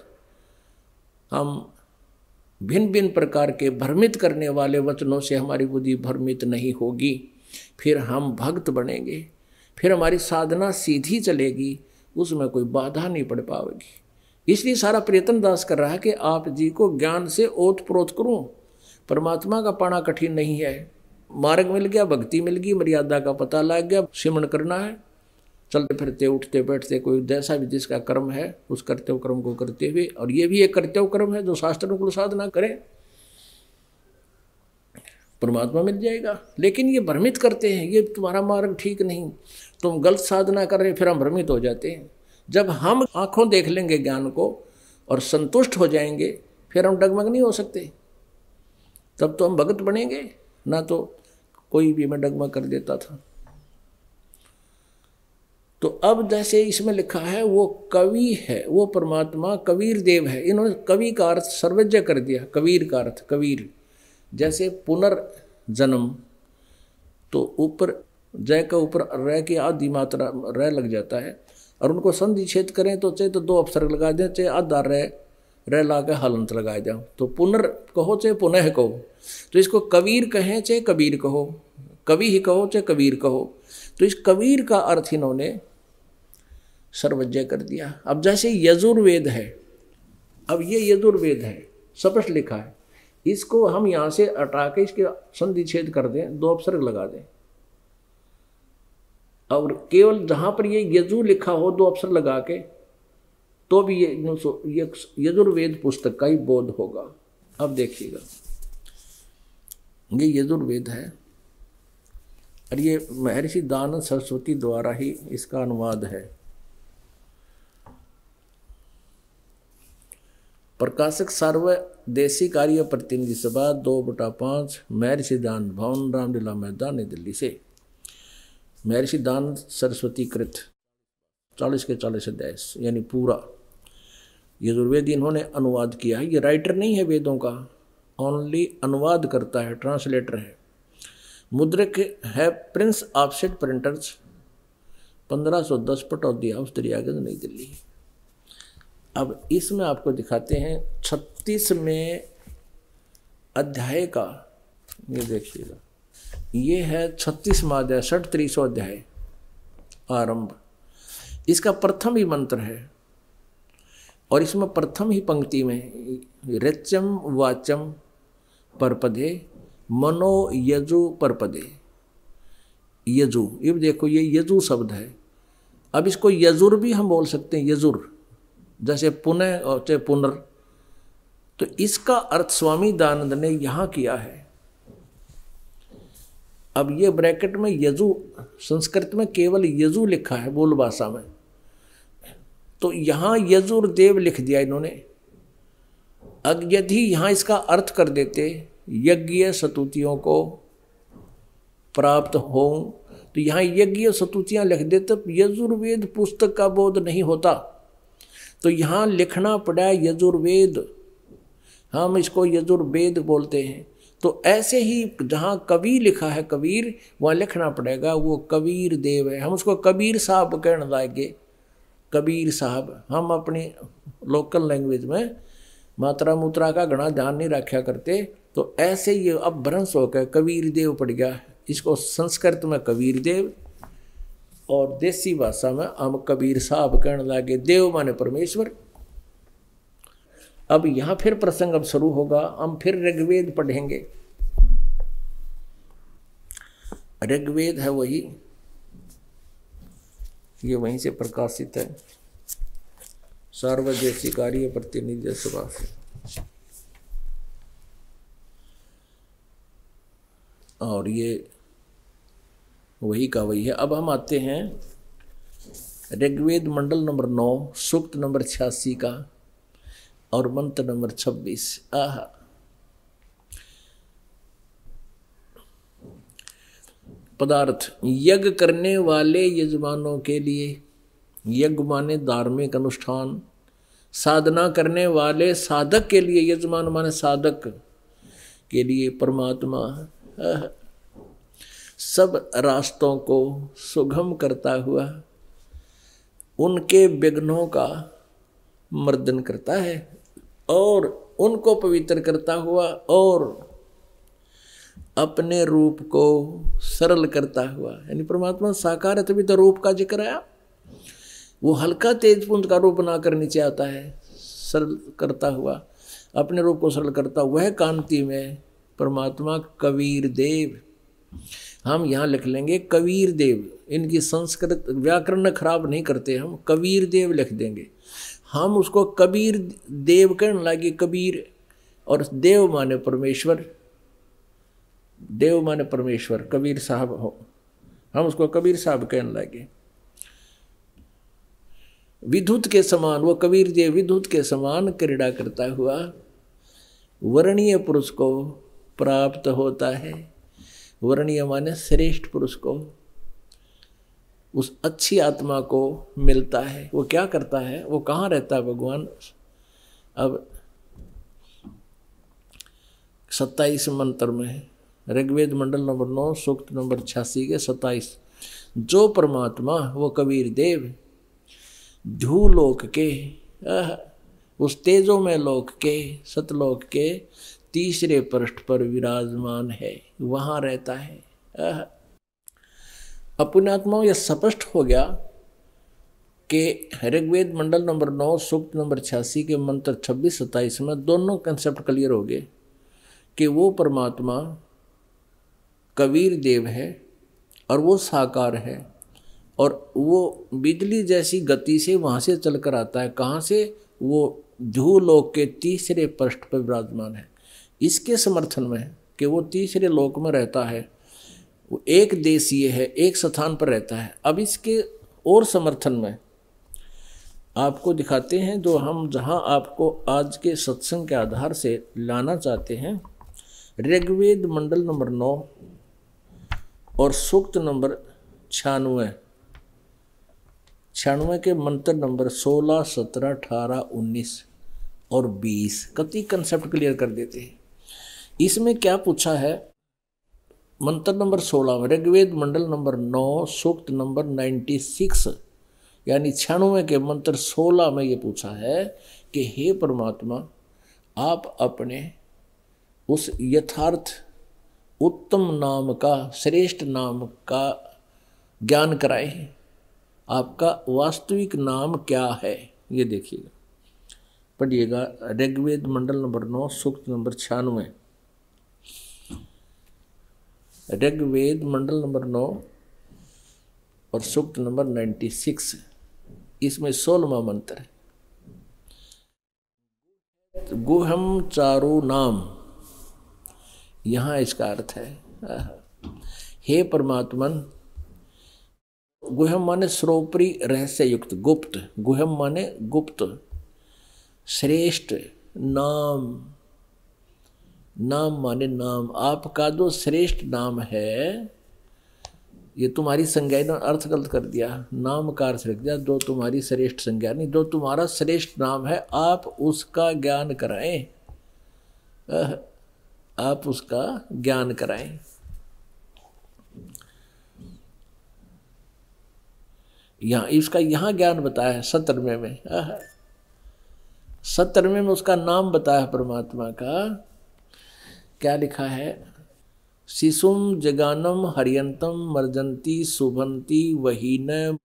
Speaker 2: हम भिन्न भिन्न प्रकार के भ्रमित करने वाले वचनों से हमारी बुद्धि भ्रमित नहीं होगी, फिर हम भक्त बनेंगे, फिर हमारी साधना सीधी चलेगी, उसमें कोई बाधा नहीं पड़ पाएगी। इसलिए सारा प्रयत्न दास कर रहा है कि आप जी को ज्ञान से ओत प्रोत करूं। परमात्मा का पाना कठिन नहीं है, मार्ग मिल गया, भक्ति मिल गई, मर्यादा का पता लग गया, सिमरण करना है, चलते फिरते उठते बैठते कोई जैसा भी जिसका कर्म है उस कर्तव्य कर्म को करते हुए, और ये भी एक कर्तव्य कर्म है जो शास्त्रानुकूल साधना करे, परमात्मा मिल जाएगा। लेकिन ये भ्रमित करते हैं, ये तुम्हारा मार्ग ठीक नहीं, तुम गलत साधना कर रहे, फिर हम भ्रमित हो जाते हैं। जब हम आंखों देख लेंगे ज्ञान को और संतुष्ट हो जाएंगे, फिर हम डगमग नहीं हो सकते, तब तो हम भगत बनेंगे, ना तो कोई भी मैं डगमग कर देता था। तो अब जैसे इसमें लिखा है वो कवि है, वो परमात्मा कबीर देव है। इन्होंने कवि का अर्थ सर्वज्ञ कर दिया, कबीर का अर्थ कबीर। जैसे पुनर्जन्म, तो ऊपर जय का ऊपर रह की आधी मात्रा रह लग जाता है, और उनको संधि छेद करें तो चाहे तो 2 अपसर्ग लगा दें, चाहे आधा रह ला के हलंत लगा दें, तो पुनर् कहो चाहे पुनः कहो। तो इसको कबीर कहें चाहे कबीर कहो, कवि ही कहो चाहे कबीर कहो। तो इस कबीर का अर्थ इन्होंने सर्वज्ञ कर दिया। अब जैसे यजुर्वेद है, अब ये यजुर्वेद है, स्पष्ट लिखा है, इसको हम यहाँ से हटा के इसके संधि छेद कर दें, 2 अपसर्ग लगा दें, और केवल जहाँ पर ये यजु लिखा हो 2 अपसर्ग लगा के, तो भी ये यजुर्वेद पुस्तक का ही बोध होगा। अब देखिएगा, ये यजुर्वेद है और ये महर्षि दयानंद सरस्वती द्वारा ही इसका अनुवाद है। प्रकाशक सार्वदेशी कार्य प्रतिनिधि सभा 2/5 महर्षि दयानंद भवन, रामलीला मैदान, नई दिल्ली से। महर्षि दयानंद सरस्वती कृत 40 के 40 अध्याय, यानी पूरा यजुर्वेद इन्होंने अनुवाद किया है। ये राइटर नहीं है वेदों का, ओनली अनुवाद करता है, ट्रांसलेटर है। मुद्रक है Prince offset printers, 1510 Pataudi house, Daryaganj, नई दिल्ली। अब इसमें आपको दिखाते हैं 36वें अध्याय का, ये देखिएगा, ये है 36वां अध्याय, 33वां अध्याय आरंभ। इसका प्रथम ही मंत्र है, और इसमें प्रथम ही पंक्ति में रच्यम वाचम परपदे मनो यजु परपदे, यजु, ये देखो ये यजु शब्द है। अब इसको यजुर भी हम बोल सकते हैं, यजुर, जैसे पुनः और चाहे पुनर। तो इसका अर्थ स्वामी दयानंद ने यहाँ किया है। अब ये ब्रैकेट में यजु, संस्कृत में केवल यजु लिखा है बोल भाषा में, तो यहाँ यजुर्देव लिख दिया इन्होंने। अब यदि यहाँ इसका अर्थ कर देते यज्ञ सतुतियों को प्राप्त हो, तो यहाँ यज्ञ सतुतियाँ लिख देते, यजुर्वेद पुस्तक का बोध नहीं होता। तो यहाँ लिखना पड़ा यजुर्वेद, हम इसको यजुर्वेद बोलते हैं। तो ऐसे ही जहाँ कवि लिखा है कबीर, वहाँ लिखना पड़ेगा वो कबीर देव है। हम उसको कबीर साहब कहने लाएंगे, कबीर साहब। हम अपनी लोकल लैंग्वेज में मात्रा मूत्रा का घना ध्यान नहीं रखा करते। तो ऐसे ये अब भ्रंश होकर कबीर देव पड़ गया। इसको संस्कृत में कबीर देव और देसी भाषा में हम कबीर साहब कहने लगे। देव माने परमेश्वर। अब यहां फिर प्रसंग अब शुरू होगा, हम फिर ऋग्वेद पढ़ेंगे। ऋग्वेद है वही, ये वहीं से प्रकाशित है, सार्वदेशिक कार्य प्रतिनिधि सभा से। और ये वही का वही है। अब हम आते हैं ऋग्वेद मंडल नंबर 9 सूक्त नंबर 86 का और मंत्र नंबर 26। पदार्थ, यज्ञ करने वाले यजमानों के लिए, यज्ञ माने धार्मिक अनुष्ठान, साधना करने वाले साधक के लिए, यजमान माने साधक के लिए परमात्मा सब रास्तों को सुगम करता हुआ उनके विघ्नों का मर्दन करता है और उनको पवित्र करता हुआ और अपने रूप को सरल करता हुआ, यानी परमात्मा साकार है तभी तो रूप का जिक्र आया। वो हल्का तेज पुंज का रूप बनाकर नीचे आता है, सरल करता हुआ अपने रूप को सरल करता, वह कांति में परमात्मा कबीर देव। हम यहाँ लिख लेंगे कबीर देव, इनकी संस्कृत व्याकरण खराब नहीं करते, हम कबीर देव लिख देंगे। हम उसको कबीर देव कहने लगे। कबीर और देव माने परमेश्वर, देव माने परमेश्वर, कबीर साहब हो, हम उसको कबीर साहब कहने लगे। विद्युत के समान वो कबीर देव विद्युत के समान क्रीड़ा करता हुआ वर्णीय पुरुष को प्राप्त होता है। वर्णीय माने श्रेष्ठ पुरुष को, उस अच्छी आत्मा को मिलता है। वो क्या करता है, वो कहाँ रहता है भगवान। अब 27 मंत्र में ऋग्वेद मंडल नंबर 9 सूक्त नंबर 86 के 27, जो परमात्मा वो कबीर देव ध्रुलोक के उस तेजो में लोक के सतलोक के तीसरे पृष्ठ पर विराजमान है, वहां रहता है। अपनात्माओं यह स्पष्ट हो गया कि ऋग्वेद मंडल नंबर 9 सूक्त नंबर 86 के मंत्र 26-27 में दोनों कंसेप्ट क्लियर हो गए कि वो परमात्मा कबीर देव है और वो साकार है और वो बिजली जैसी गति से वहाँ से चलकर आता है। कहाँ से, वो ध्रुलोक के तीसरे पृष्ठ पर विराजमान है। इसके समर्थन में कि वो तीसरे लोक में रहता है, वो एक देशीय है, एक स्थान पर रहता है। अब इसके और समर्थन में आपको दिखाते हैं, जो हम जहाँ आपको आज के सत्संग के आधार से लाना चाहते हैं। ऋग्वेद मंडल नंबर 9 और सूक्त नंबर 96 के मंत्र नंबर 16, 17, 18, 19 और 20 कति कंसेप्ट क्लियर कर देते हैं। इसमें क्या पूछा है, मंत्र नंबर 16 में ऋग्वेद मंडल नंबर 9 सूक्त नंबर 96 यानी 96 के मंत्र 16 में ये पूछा है कि हे परमात्मा, आप अपने उस यथार्थ उत्तम नाम का, श्रेष्ठ नाम का ज्ञान कराए। आपका वास्तविक नाम क्या है, ये देखिएगा, पढ़िएगा। ऋग्वेद मंडल नंबर 9 सूक्त नंबर 96, ऋग्वेद मंडल नंबर 9 और सूक्त नंबर 96, इसमें 16वां मंत्र है। गुहम चारु नाम, यहाँ इसका अर्थ है, हे परमात्मन, गुहम माने सर्वोपरि रहस्य युक्त, गुप्त, गुहम माने गुप्त, श्रेष्ठ नाम, नाम माने नाम, आपका जो श्रेष्ठ नाम है, ये तुम्हारी संज्ञा, अर्थ गलत कर दिया, नाम का अर्थ रख दिया, जो तुम्हारी श्रेष्ठ संज्ञा नहीं, जो तुम्हारा श्रेष्ठ नाम है, आप उसका ज्ञान कराएं, आप उसका ज्ञान कराएं। यहाँ इसका यहाँ ज्ञान बताया है 17वें में। 17वें में उसका नाम बताया परमात्मा का। क्या लिखा है? शिशुम जगानम हरियंतम मर्जंती शुभंती वहीन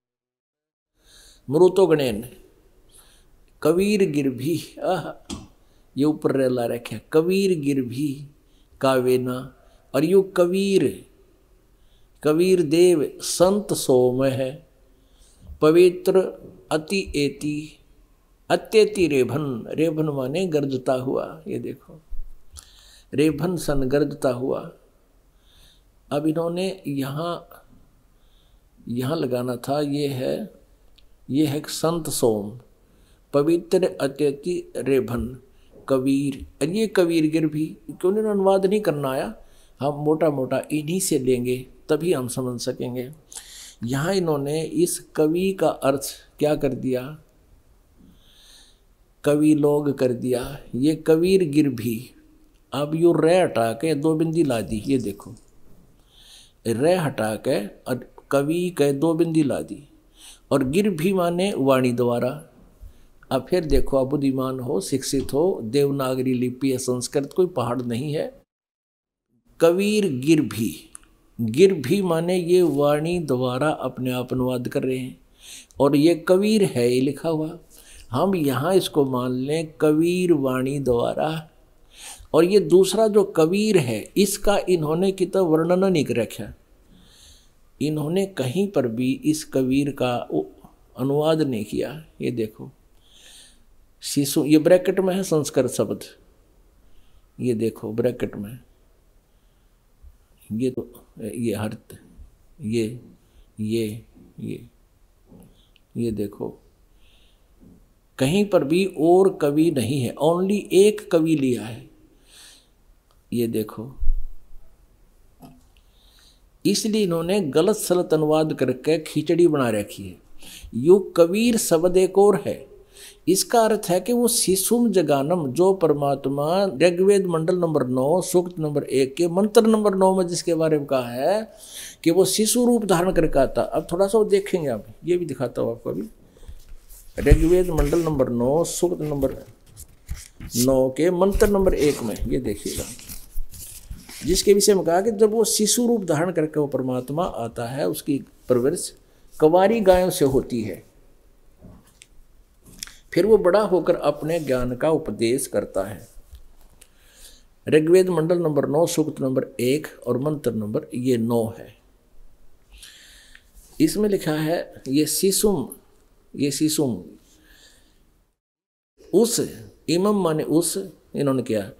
Speaker 2: मृतोगणेन कबीर गिरभी। ये ऊपर रेला रखे कबीर गिरभी कावेना। और यू कबीर देव संत सोम है पवित्र अति एति अत्यति रेभन। रेभन माने गर्जता हुआ। ये देखो रेभन सन गर्जता हुआ। अब इन्होंने यहाँ लगाना था। ये है संत सोम पवित्र अत्यति रेभन कबीर। और ये कबीर गिर भी क्यों इन्होंने अनुवाद नहीं करना आया। हम मोटा मोटा इन्हीं से लेंगे तभी हम समझ सकेंगे। यहाँ इन्होंने इस कवि का अर्थ क्या कर दिया? कवि लोग कर दिया। ये कबीर गिर भी। अब यू रे हटा के 2 बिंदी ला दी। ये देखो रे हटा के और कवि के 2 बिंदी ला दी। और गिर भी माने वाणी द्वारा। अब फिर देखो आप बुद्धिमान हो शिक्षित हो। देवनागरी लिपि है संस्कृत कोई पहाड़ नहीं है। कबीर गिर भी माने ये वाणी द्वारा अपने आप अनुवाद कर रहे हैं। और ये कबीर है ये लिखा हुआ। हम यहाँ इसको मान लें कबीर वाणी द्वारा। और ये दूसरा जो कबीर है इसका इन्होंने किताब वर्णन नहीं कर रखा। इन्होंने कहीं पर भी इस कबीर का अनुवाद नहीं किया। ये देखो शिशु ये ब्रैकेट में है संस्कृत शब्द। ये देखो ब्रैकेट में ये तो ये हर्त ये देखो कहीं पर भी और कवि नहीं है। ओनली एक कवि लिया है। ये देखो इसलिए इन्होंने गलत सलत अनुवाद करके खिचड़ी बना रखी है। यो कबीर शब्द एक और है। इसका अर्थ है कि वो शिशुम जगानम जो परमात्मा ऋग्वेद मंडल नंबर 9 सूक्त नंबर 1 के मंत्र नंबर 9 में जिसके बारे में कहा है कि वो शिशु रूप धारण करके आता। अब थोड़ा सा वो देखेंगे आप। ये भी दिखाता हूँ आपको अभी। ऋग्वेद मंडल नंबर 9 सूक्त नंबर 9 के मंत्र नंबर 1 में ये देखिएगा जिसके विषय में कहा कि जब वो शिशु रूप धारण करके वो परमात्मा आता है उसकी परवरिश कंवारी गायों से होती है। फिर वो बड़ा होकर अपने ज्ञान का उपदेश करता है। ऋग्वेद मंडल नंबर 9 सूक्त नंबर 1 और मंत्र नंबर ये 9 है। इसमें लिखा है ये शिशुम उस इमम माने उस इन्होंने किया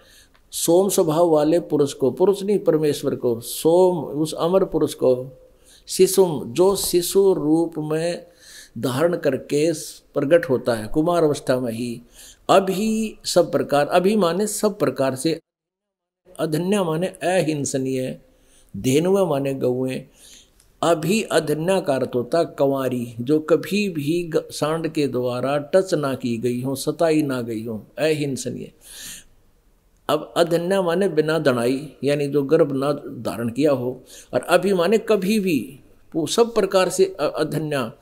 Speaker 2: सोम स्वभाव वाले पुरुष को, पुरुष नहीं परमेश्वर को, सोम उस अमर पुरुष को, शिशुम जो शिशु रूप में धारण करके प्रकट होता है कुमार अवस्था में ही। अभी सब प्रकार, अभी माने सब प्रकार से, अधन्या माने अहिंसनीय, धेनुआ माने गौएं। अभी अधन्या का अर्थ होता कंवारी जो कभी भी सांड के द्वारा टच ना की गई हो, सताई ना गई हो, अहिंसनीय। अब अधन्या माने बिना दणाई यानी जो गर्भ ना धारण किया हो। और अभी माने कभी भी, वो सब प्रकार से अधन्या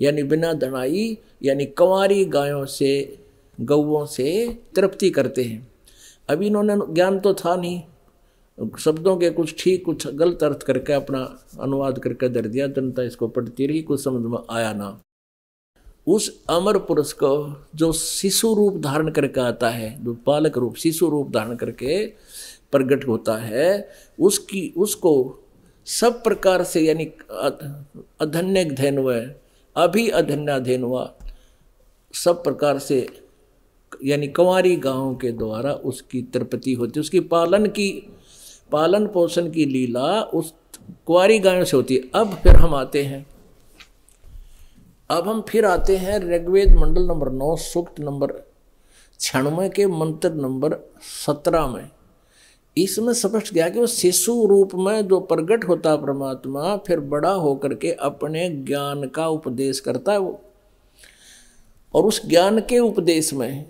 Speaker 2: यानी बिना दणाई यानी कंवारी गायों से गौओं से तृप्ति करते हैं। अभी इन्होंने ज्ञान तो था नहीं, शब्दों के कुछ ठीक कुछ गलत अर्थ करके अपना अनुवाद करके दर दिया। जनता इसको पढ़ती रही, कुछ समझ में आया ना। उस अमर पुरुष को जो शिशु रूप धारण करके आता है, जो बालक रूप शिशु रूप धारण करके प्रकट होता है, उसको सब प्रकार से यानी अधन्य धेनुआ, अभी अधन्या धेनुआ, सब प्रकार से यानी कंवारी गांवों के द्वारा उसकी तृप्ति होती है। उसकी पालन पोषण की लीला उस कुंवारी गायों से होती है। अब फिर हम आते हैं ऋग्वेद मंडल नंबर 9 सूक्त नंबर 96 के मंत्र नंबर 17 में। इसमें स्पष्ट गया कि वो शिशु रूप में जो प्रकट होता परमात्मा फिर बड़ा होकर के अपने ज्ञान का उपदेश करता है वो। और उस ज्ञान के उपदेश में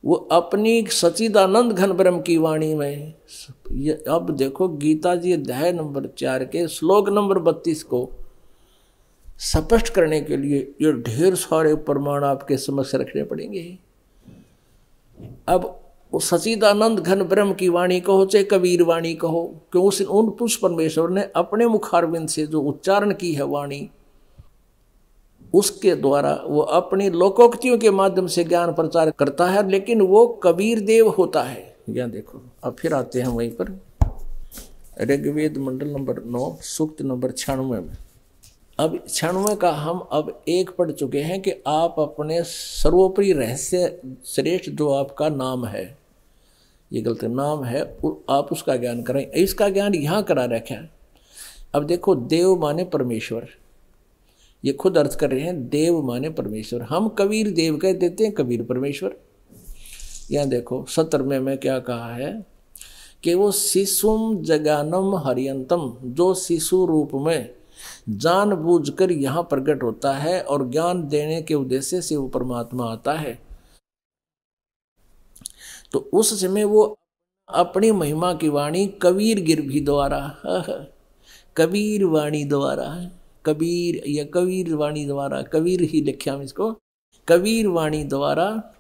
Speaker 2: वो अपनी सच्चिदानंद घन ब्रह्म की वाणी में, अब देखो गीता जी अध्याय नंबर 4 के श्लोक नंबर 32 को स्पष्ट करने के लिए ये ढेर सारे प्रमाण आपके समक्ष रखने पड़ेंगे। अब उस सच्चिदानंद घन ब्रह्म की वाणी कहो चाहे कबीर वाणी कहो, क्यों उस परमेश्वर ने अपने मुखारविंद से जो उच्चारण की है वाणी, उसके द्वारा वो अपनी लोकोक्तियों के माध्यम से ज्ञान प्रचार करता है, लेकिन वो कबीर देव होता है। यहाँ देखो, अब फिर आते हैं वहीं पर ऋग्वेद मंडल नंबर 9 सूक्त नंबर 96 में। अब 96 का हम अब एक पढ़ चुके हैं कि आप अपने सर्वोपरि रहस्य श्रेष्ठ जो आपका नाम है, ये गलत नाम है, आप उसका ज्ञान करें। इसका ज्ञान यहाँ करा रखा है। अब देखो, देव माने परमेश्वर, ये खुद अर्थ कर रहे हैं, देव माने परमेश्वर। हम कबीर देव कह देते हैं, कबीर परमेश्वर। यहाँ देखो 17 में क्या कहा है कि वो शिशुम जगानम हरियंतम, जो शिशु रूप में जानबूझकर यहाँ प्रकट होता है और ज्ञान देने के उद्देश्य से वो परमात्मा आता है। तो उस समय वो अपनी महिमा की वाणी कबीर गिरभी द्वारा, कबीर वाणी द्वारा, कबीर या कबीर वाणी द्वारा, कबीर ही लिखा हम इसको, कबीर वाणी द्वारा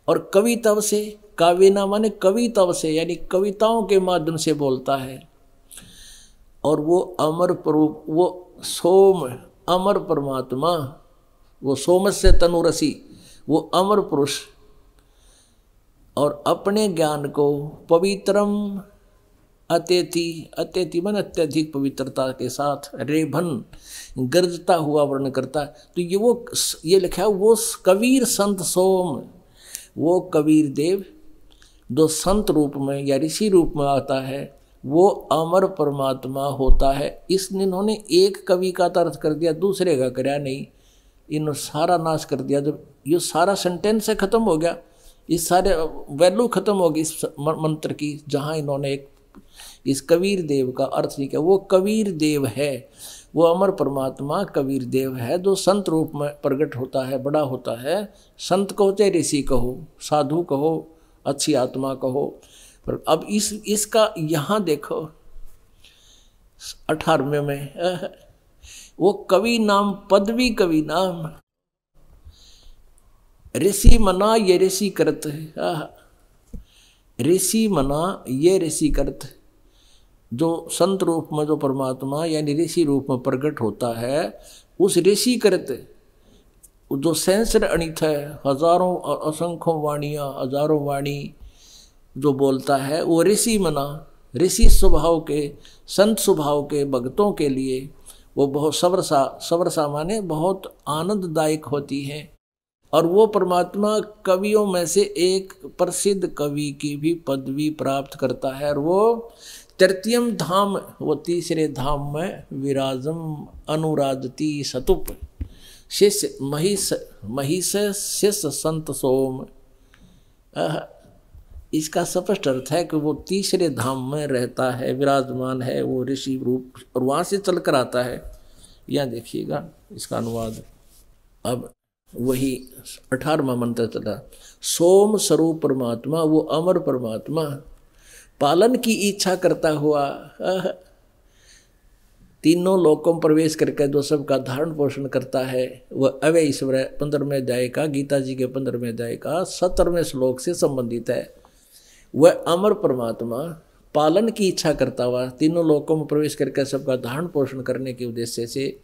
Speaker 2: और कविता से, काव्यना माने कविता से, यानी कविताओं के माध्यम से बोलता है। और वो अमर स्वरूप, वो सोम अमर परमात्मा, वो सोम से तनुरसी, वो अमर पुरुष, और अपने ज्ञान को पवित्रम अत्यति, अत्यति मन अत्यधिक पवित्रता के साथ रेभन गरजता हुआ वर्णन करता है। तो ये लिखा है वो कबीर संत सोम, वो कबीर देव जो संत रूप में या ऋषि रूप में आता है, वो अमर परमात्मा होता है। इन्होंने एक कवि का अर्थ कर दिया, दूसरे का कराया नहीं, इन सारा नाश कर दिया। जब ये सारा सेंटेंस खत्म हो गया, इस सारे वैल्यू खत्म हो गई इस मंत्र की, जहाँ इन्होंने एक इस कबीर देव का अर्थ लिखा। वो कबीर देव है, वो अमर परमात्मा कबीर देव है, जो संत रूप में प्रकट होता है, बड़ा होता है। संत कहो चाहे ऋषि कहो, साधु कहो, अच्छी आत्मा कहो। पर अब इसका यहाँ देखो 18वें में, वो कवि नाम, पदवी कवि नाम, ऋषि मना ये ऋषि करत, ऋषि मना ये ऋषि करत। जो संत रूप में जो परमात्मा यानी ऋषि रूप में प्रकट होता है, उस ऋषि करत जो सहस्र अणित है, हजारों असंख्यों वाणियाँ, हजारों वाणी जो बोलता है, वो ऋषि मना, ऋषि स्वभाव के, संत स्वभाव के भक्तों के लिए वो बहुत सवरसा माने बहुत आनंददायक होती है। और वो परमात्मा कवियों में से एक प्रसिद्ध कवि की भी पदवी प्राप्त करता है। और वो तृतीयम धाम, वो तीसरे धाम में विराजम अनुराजती सतुप शिष्य महिष शिष्य संत सोम। इसका स्पष्ट अर्थ है कि वो तीसरे धाम में रहता है, विराजमान है, वो ऋषि रूप, और वहाँ से चल कर आता है। यहाँ देखिएगा इसका अनुवाद। अब वही 18वां मंत्र चला, सोम स्वरूप परमात्मा, वो अमर परमात्मा पालन की इच्छा करता हुआ तीनों लोकों में प्रवेश करके जो सबका धारण पोषण करता है, वह अव्यय ईश्वर 15वें अध्याय का, गीता जी के 15वें अध्याय का 17वें श्लोक से संबंधित है। वह अमर परमात्मा पालन की इच्छा करता हुआ तीनों लोकों में प्रवेश करके सबका धारण पोषण करने के उद्देश्य से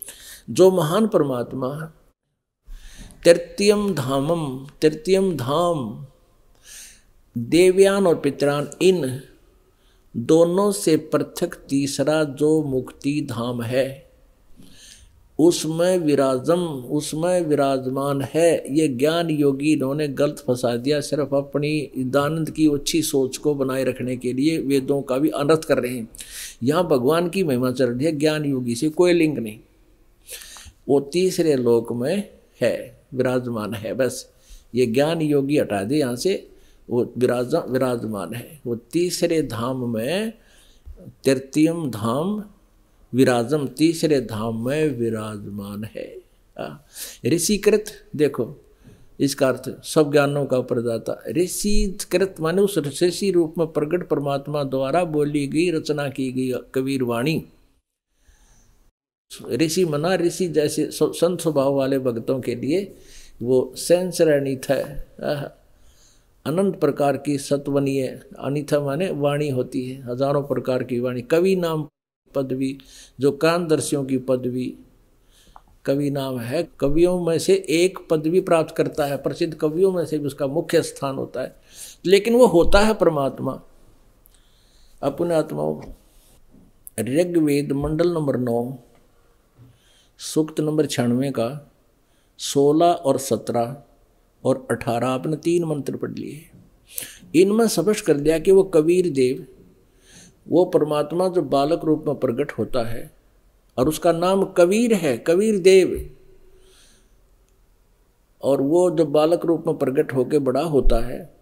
Speaker 2: जो महान परमात्मा तृतीयम धाम देवयान और पितरान, इन दोनों से पृथक तीसरा जो मुक्ति धाम है, उसमें विराजमान है। ये ज्ञान योगी इन्होंने गलत फंसा दिया, सिर्फ अपनी दानंद की अच्छी सोच को बनाए रखने के लिए वेदों का भी अनर्थ कर रहे हैं। यहाँ भगवान की महिमा चल रही है, ज्ञान योगी से कोई लिंक नहीं। वो तीसरे लोक में है, विराजमान है। बस ये ज्ञान योगी हटा दे यहाँ से, वो विराजमान है। वो तीसरे धाम में, तृतीयम धाम विराजम, तीसरे धाम में विराजमान है। ऋषिकृत, देखो इसका अर्थ सब ज्ञानों का प्रदाता। ऋषिकृत माने उस ऋषि रूप में प्रकट परमात्मा द्वारा बोली गई, रचना की गई कबीर वाणी। ऋषि मना, ऋषि जैसे संत स्वभाव वाले भक्तों के लिए वो सहस्रान्वित है। अनंत प्रकार की सत्वनीय, अनिथा माने वाणी होती है, हजारों प्रकार की वाणी। कवि नाम पदवी, जो कानदर्शियों की पदवी कवि नाम है, कवियों में से एक पदवी प्राप्त करता है, प्रसिद्ध कवियों में से भी उसका मुख्य स्थान होता है, लेकिन वो होता है परमात्मा, अपने आत्मा। ऋग्वेद मंडल नंबर 9 सूक्त नंबर 96 का 16 और 17 और 18 आपने 3 मंत्र पढ़ लिए। इनमें स्पष्ट कर दिया कि वो कबीर देव, वो परमात्मा जो बालक रूप में प्रकट होता है और उसका नाम कबीर है, कबीर देव। और वो जो बालक रूप में प्रकट होकर बड़ा होता है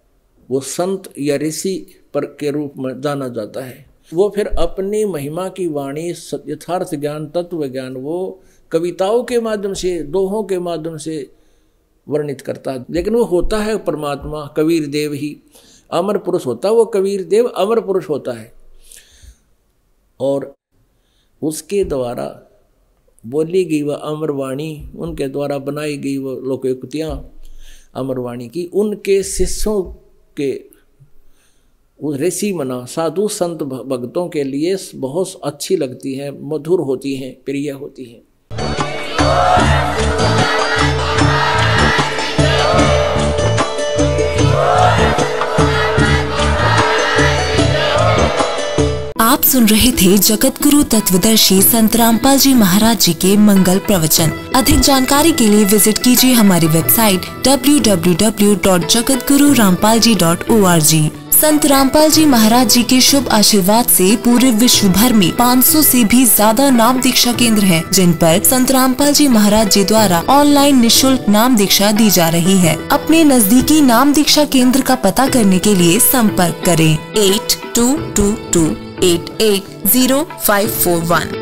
Speaker 2: वो संत या ऋषि पर के रूप में जाना जाता है। वो फिर अपनी महिमा की वाणी, यथार्थ ज्ञान, तत्व ज्ञान वो कविताओं के माध्यम से, दोहों के माध्यम से वर्णित करता है। लेकिन वो होता है परमात्मा कबीर देव ही, अमर पुरुष होता है वो कबीर देव, अमर पुरुष होता है। और उसके द्वारा बोली गई वह अमर वाणी, उनके द्वारा बनाई गई वो लोकोक्तियाँ अमर वाणी की, उनके शिष्यों के ऋषि मना साधु संत भक्तों के लिए बहुत अच्छी लगती है, मधुर होती हैं, प्रिय होती हैं।
Speaker 3: आप सुन रहे थे जगत गुरु तत्वदर्शी संत रामपाल जी महाराज जी के मंगल प्रवचन। अधिक जानकारी के लिए विजिट कीजिए हमारी वेबसाइट www.jagatgururampalji.org। संत रामपाल जी महाराज जी के शुभ आशीर्वाद से पूरे विश्व भर में 500 से भी ज्यादा नाम दीक्षा केंद्र हैं, जिन पर संत रामपाल जी महाराज जी द्वारा ऑनलाइन निशुल्क नाम दीक्षा दी जा रही है। अपने नजदीकी नाम दीक्षा केंद्र का पता करने के लिए संपर्क करें 8222880541।